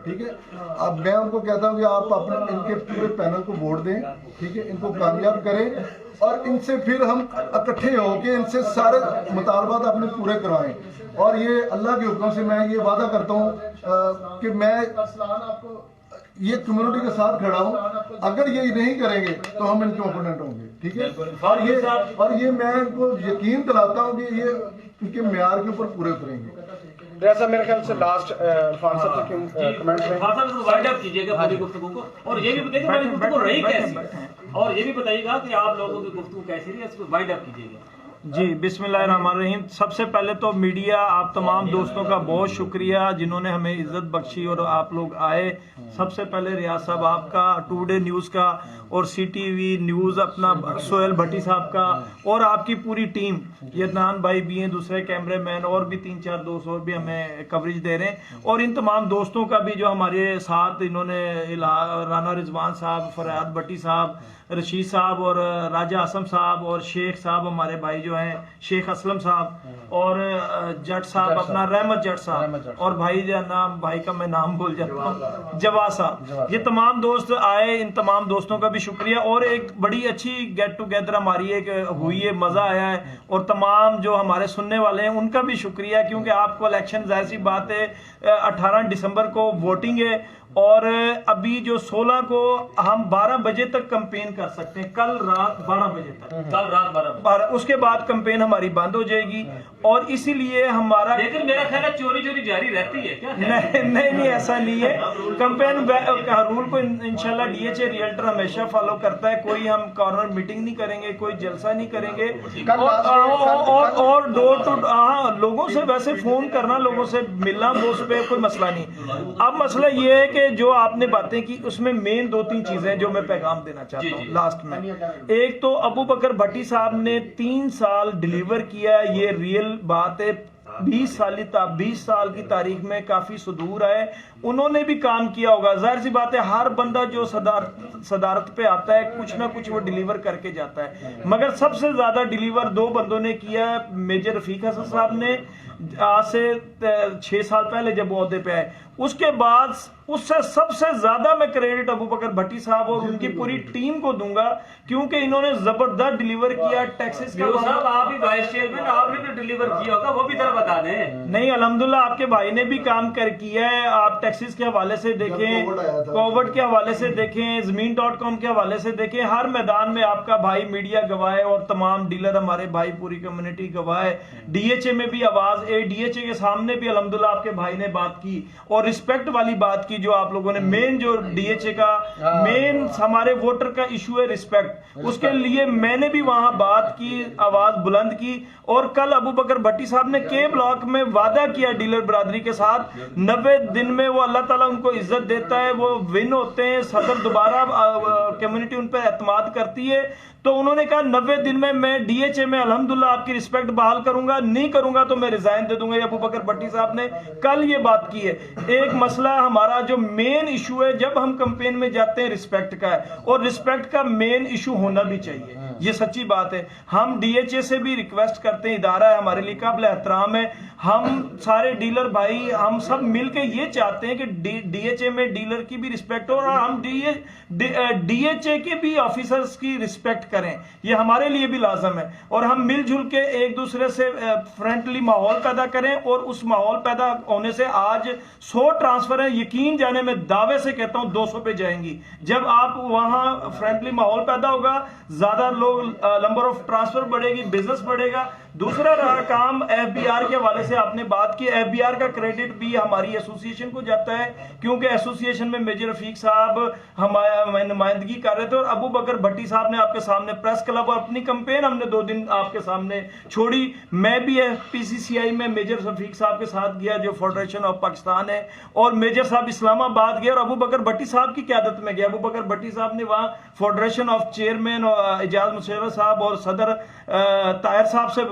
ٹھیک ہے, اب میں ان کو کہتا ہوں کہ آپ اپنے ان کے پورے پینل کو ووٹ دیں. ٹھیک ہے, ان کو کامیاب کریں اور ان سے پھر ہم اکٹھے ہو کے ان سے سارے مطالبات اپنے پورے کروائیں. اور یہ اللہ کے حکم سے میں یہ وعدہ کرتا ہوں کہ میں یہ کمیونٹی کے ساتھ کھڑا ہوں. اگر یہ نہیں کریں گے تو ہم ان کے اوپوننٹ ہوں گے. ٹھیک ہے, اور یہ میں ان کو یقین دلاتا ہوں کہ یہ ان کے معیار کے اوپر پورے اتریں گے. ریاض میرے خیال سے لاسٹ عرفان صاحب کے کمنٹ میں وائنڈ اپ کیجیے گا پوری گفتگو کو, اور یہ بھی بتائیے کہ ہماری گفتگو رہی کیسی, اور یہ بھی بتائیے گا کہ آپ لوگوں کی گفتگو کیسی رہی, اس کو وائنڈ اپ کیجیے گا. جی بسم اللہ الرحمن الرحیم. سب سے پہلے تو میڈیا, آپ تمام دوستوں کا بہت شکریہ جنہوں نے ہمیں عزت بخشی اور آپ لوگ آئے. سب سے پہلے ریاض صاحب آپ کا, ٹو ڈے نیوز کا, اور سی ٹی وی نیوز اپنا سہیل بھٹی صاحب کا, اور آپ کی پوری ٹیم, یدنان بھائی بھی ہیں, دوسرے کیمرے مین اور بھی 3-4 دوست اور بھی ہمیں کوریج دے رہے ہیں. اور ان تمام دوستوں کا بھی جو ہمارے ساتھ انہوں نے, رانا رضوان صاحب, فریاد بھٹی صاحب, رشید صاحب اور راجہ اسم صاحب اور شیخ صاحب ہمارے بھائی جو ہیں, شیخ اسلم صاحب اور جٹ صاحب اپنا رحمت جٹ صاحب, اور بھائی جو نام بھائی کا میں نام بھول جاتا ہوں, جواز صاحب, یہ تمام دوست آئے. ان تمام دوستوں کا بھی شکریہ. اور ایک بڑی اچھی گیٹ ٹوگیدر ہماری ایک ہوئی ہے, مزہ آیا ہے. اور تمام جو ہمارے سننے والے ہیں ان کا بھی شکریہ, کیونکہ آپ کو الیکشن ظاہر سی بات ہے 18 دسمبر کو ووٹنگ ہے, اور ابھی جو 16 کو ہم 12 بجے تک کمپین کر سکتے ہیں, کل رات 12 بجے تک, کل رات 12 اس کے بعد کمپین ہماری بند ہو جائے گی. اور اسی لیے ہمارا, لیکن میرا خیال ہے چوری جاری رہتی ہے کیا؟ نہیں ایسا نہیں ہے. کمپین رول کو انشاءاللہ ڈی ایچ اے ریئلٹر ہمیشہ فالو کرتا ہے. کوئی ہم کارنر میٹنگ نہیں کریں گے, کوئی جلسہ نہیں کریں گے, اور ڈور ٹو لوگوں سے ویسے فون کرنا, لوگوں سے ملنا, وہ اس پہ کوئی مسئلہ نہیں. اب مسئلہ یہ ہے کہ جو آپ نے باتیں کی اس میں مین 2-3 چیزیں جو میں پیغام دینا چاہتا ہوں لاسٹ میں. ایک تو ابوبکر بھٹی صاحب نے 3 سال ڈیلیور کیا, یہ ریئل بات ہے. 20 سال کی تاریخ میں کافی صدور آئے, انہوں نے بھی کام کیا ہوگا. ظاہر سی بات ہے ہر بندہ جو صدارت پہ آتا ہے کچھ نہ کچھ وہ ڈیلیور کر کے جاتا ہے, مگر سب سے زیادہ ڈیلیور 2 بندوں نے کیا ہے. میجر رفیق حسن صاحب نے آج سے 6 سال پہلے جب وہ عہدے پہ آئے, اس کے بعد اس سے سب سے زیادہ میں کریڈٹ ابوبکر بھٹی صاحب اور ان کی پوری ٹیم کو دوں گا, کیونکہ انہوں نے زبردست ڈیلیور کیا. ٹیکسز کا صاحب آپ بھی وائس چیئرمین, آپ نے بھی ڈیلیور کیا ہوگا, وہ بھی ذرا بتا دیں. نہیں الحمدللہ آپ کے بھائی نے بھی کام کیا ہے. آپ ٹیکسز کے حوالے سے دیکھیں, کووڈ کے حوالے سے دیکھیں, زمین.com کے حوالے سے دیکھیں, ہر میدان میں آپ کا بھائی میڈیا گواہ ہے, اور تمام ڈیلر ہمارے بھائی, پوری کمیونٹی گواہ ہے. ڈی ایچ اے میں بھی آواز, ڈی ایچ اے کے سامنے بھی الحمدللہ آپ کے بھائی نے بات کی, اور رسپیکٹ والی بات کی جو آپ لوگوں نے. مین جو ڈی ایچ اے کا مین ہمارے ووٹر کا ایشو ہے رسپیکٹ, اس کے لیے میں نے بھی وہاں بات کی, آواز بلند کی. اور کل ابوبکر بھٹی صاحب نے کے بلاک میں وعدہ کیا ڈیلر برادری کے ساتھ, 90 دن میں वो अल्लाह ताला उनको इज्जत देता है, वो विन होते हैं, सदर दोबारा कम्युनिटी उन पर एतमाद करती है। तो उन्होंने कहा 90 दिन में मैं डीएचए में अल्हम्दुलिल्लाह आपकी रिस्पेक्ट बहाल करूंगा, नहीं करूंगा तो मैं रिजाइन दे दूंगा। अबू बकर भट्टी साहब ने कल ये बात की है। एक मसला हमारा जो मेन इशू है जब हम कैंपेन में जाते हैं रिस्पेक्ट का है, और रिस्पेक्ट का मेन इशू होना भी चाहिए, ये सच्ची बात है। हम डीएचए से भी रिक्वेस्ट करते हैं, इदारा है हमारे लिए काबिल एहतराम है, हम सारे डीलर भाई हम सब मिलके ये चाहते हैं कि डीएचए में डीलर की भी रिस्पेक्ट हो, और हम डीएचए के भी ऑफिसर्स की रिस्पेक्ट करें, ये हमारे लिए भी लाजम है। और हम मिलजुल के एक दूसरे से फ्रेंडली माहौल पैदा करें, और उस माहौल पैदा होने से आज 100 ट्रांसफर है, यकीन जाने में दावे से कहता हूं 200 पे जाएंगी। जब आप वहां फ्रेंडली माहौल पैदा होगा, ज्यादा लोग नंबर ऑफ ट्रांसफर बढ़ेगी, बिजनेस बढ़ेगा। दूसरा रहा काम एफबीआर के हवाले से आपने बात की, एफबीआर का क्रेडिट भी हमारी एसोसिएशन को जाता है, क्योंकि एसोसिएशन में मेजर रफीक साहब हमारा नुमाइंदगी कर रहे थे, और अबू बकर भट्टी साहब ने आपके सामने प्रेस क्लब और अपनी कंपेन हमने 2 दिन आपके सामने छोड़ी। मैं भी पीसीसीआई में मेजर रफीक साहब के साथ गया जो फेडरेशन ऑफ पाकिस्तान है, और मेजर साहब इस्लामाबाद गए और अबू बकर भट्टी साहब की क़यादत में गया। अबू बकर भट्टी साहब ने वहाँ federation of chairman Ejaz Musharraf साहब और सदर ताहिर साहब से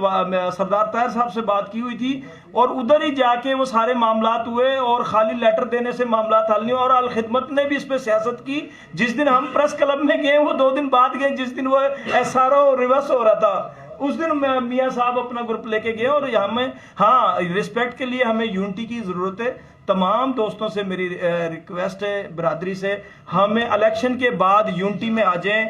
सरदार ताहिर साहब से बात की हुई थी, और उधर ही जाके वो सारे मामलात हुए, और खाली लेटर देने से मामलात हल नहीं हुआ। और अल खिदमत ने भी इस पे सियासत की। जिस दिन हम प्रेस क्लब में गए वो 2 दिन बाद गए, जिस दिन वो एसआरओ रिवर्स हो रहा था उस दिन मियां साहब अपना ग्रुप लेके गए। और हमें हाँ रिस्पेक्ट के लिए हमें यूनिटी की जरूरत है। तमाम दोस्तों से मेरी रिक्वेस्ट है, बिरादरी से, हमें इलेक्शन के बाद यूनिटी में आ जाएं।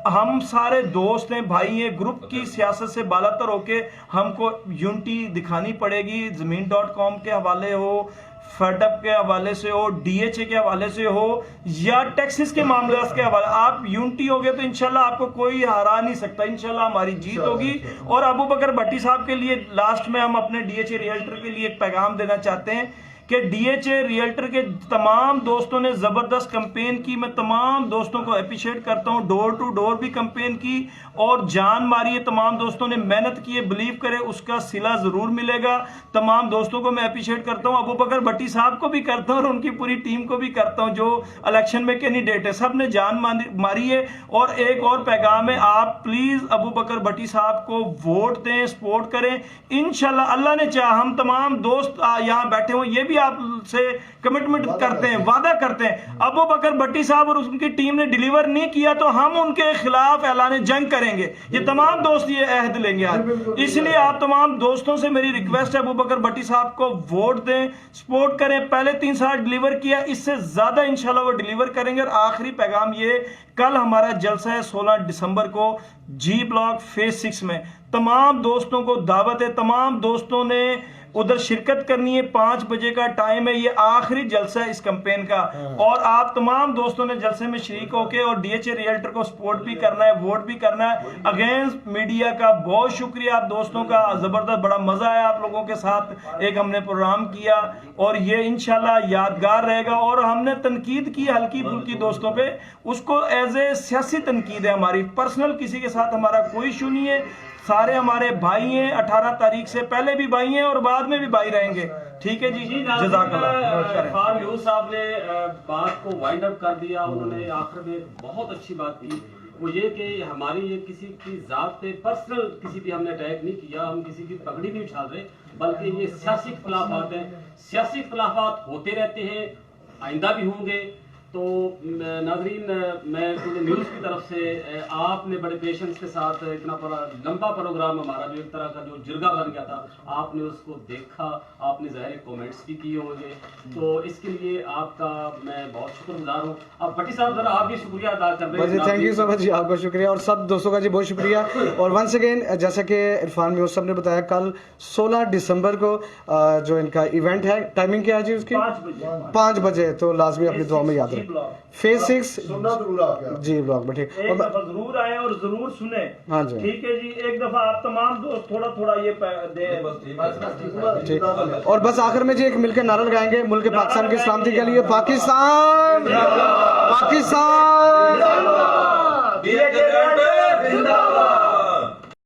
हम सारे दोस्त हैं, भाई हैं, ग्रुप की सियासत से बालातर होके हमको यूनिटी दिखानी पड़ेगी। ज़मीन.com के हवाले हो, फेडअप के हवाले से हो, डीएचए के हवाले से हो, या टैक्सेस के मामले के हवाले, आप यूनिटी हो गए तो इंशाल्लाह आपको कोई हरा नहीं सकता। इंशाल्लाह हमारी जीत होगी। और अबू बकर भट्टी साहब के लिए लास्ट में हम अपने डीएचए रियल्टर के लिए एक पैगाम देना चाहते हैं कि डीएचए रियल्टर के तमाम दोस्तों ने ज़बरदस्त कैंपेन की। मैं तमाम दोस्तों को अप्रिशिएट करता हूं। डोर टू डोर भी कैंपेन की और जान मारी है। तमाम दोस्तों ने मेहनत की है। बिलीव करें उसका सिला ज़रूर मिलेगा। तमाम दोस्तों को मैं अप्रिशिएट करता हूं। अबू बकर भट्टी साहब को भी करता हूं और उनकी पूरी टीम को भी करता हूं जो इलेक्शन में कैंडिडेट है। सब ने जान मारी है। और एक और पैगाम है, आप प्लीज़ अबू बकर भट्टी साहब को वोट दें, सपोर्ट करें। इंशाल्लाह अल्लाह ने चाहा हम तमाम दोस्त यहाँ बैठे हों, ये भी आपसे कमिटमेंट करते हैं, वादा करते हैं। अबू बकर भट्टी साहब और उनकी टीम ने डिलीवर नहीं किया तो हम उनके खिलाफ ऐलान जंग करेंगे। ये तमाम दोस्त ये अहद लेंगे आज। इसलिए आप तमाम दोस्तों से मेरी रिक्वेस्ट है, अबू बकर भट्टी साहब को वोट दें, सपोर्ट करें। पहले 3 साल डिलीवर किया, इससे ज्यादा इंशाल्लाह वो डिलीवर करेंगे। और आखिरी पैगाम ये, कल हमारा जलसा है 16 दिसंबर को जी ब्लॉक फेज 6 में। तमाम दोस्तों को दावत है, तमाम दोस्तों ने उधर शिरकत करनी है। 5 बजे का टाइम है, ये आखिरी जलसा है इस कैंपेन का। और आप तमाम दोस्तों ने जलसे में शरीक होके और डीएचए रियल्टर को सपोर्ट भी करना है, वोट भी करना है। अगेंस्ट मीडिया का बहुत शुक्रिया आप दोस्तों का, जबरदस्त बड़ा मजा आया आप लोगों के साथ। एक हमने प्रोग्राम किया और ये इंशाल्लाह यादगार रहेगा। और हमने तनकीद की हल्की फुल्की दोस्तों पे, उसको एज ए सियासी तनकीद है हमारी, पर्सनल किसी के साथ हमारा कोई इशू नहीं है। सारे हमारे भाई हैं, 18 तारीख से पहले भी भाई हैं और बाद में भी भाई रहेंगे। ठीक है जी, जज़ाकल्लाह। इरफान यूसुफ साहब ने बात को वाइंड अप कर दिया। उन्होंने आखिर में बहुत अच्छी बात की, वो ये कि हमारी ये किसी की जात पे पर्सनल किसी पे हमने अटैक नहीं किया, हम किसी की पगड़ी नहीं उछाल रहे, बल्कि ये सियासी इख्तिलाफात हैं। सियासी इख्तिलाफात होते रहते हैं, आइंदा भी होंगे। तो नाजरीन, मैं पूरे न्यूज़ की तरफ से आपने बड़े पेशेंस के साथ इतना बड़ा लंबा प्रोग्राम हमारा जो एक तरह का जो जिरगा बन गया था, आपने उसको देखा, आपने ज़ाहिर कमेंट्स भी किए होंगे, तो इसके लिए आपका मैं बहुत शुक्रगुजार हूँ। अब भट्टी साहब जरा आप भी शुक्रिया अदा कर रहे हैं। थैंक यू सो मच जी, आपका शुक्रिया और सब दोस्तों का जी बहुत शुक्रिया। और वंस अगेन जैसा कि इरफान यूसुफ ने बताया, कल 16 दिसंबर को जो इनका इवेंट है, टाइमिंग क्या है जी उसकी? 5 बजे। तो लाजमी अपनी दुआ में याद रखें। फेज 6 जी ब्लॉक में। ठीक, एक दफा जरूर आए और जरूर सुने। हाँ जी, ठीक है जी। एक दफा आप तमाम दोस्त थोड़ा थोड़ा ये ठीक। और बस आखिर में जी एक मिलकर नारा लगाएंगे मुल्क पाकिस्तान की सलामती के लिए। पाकिस्तान, पाकिस्तान।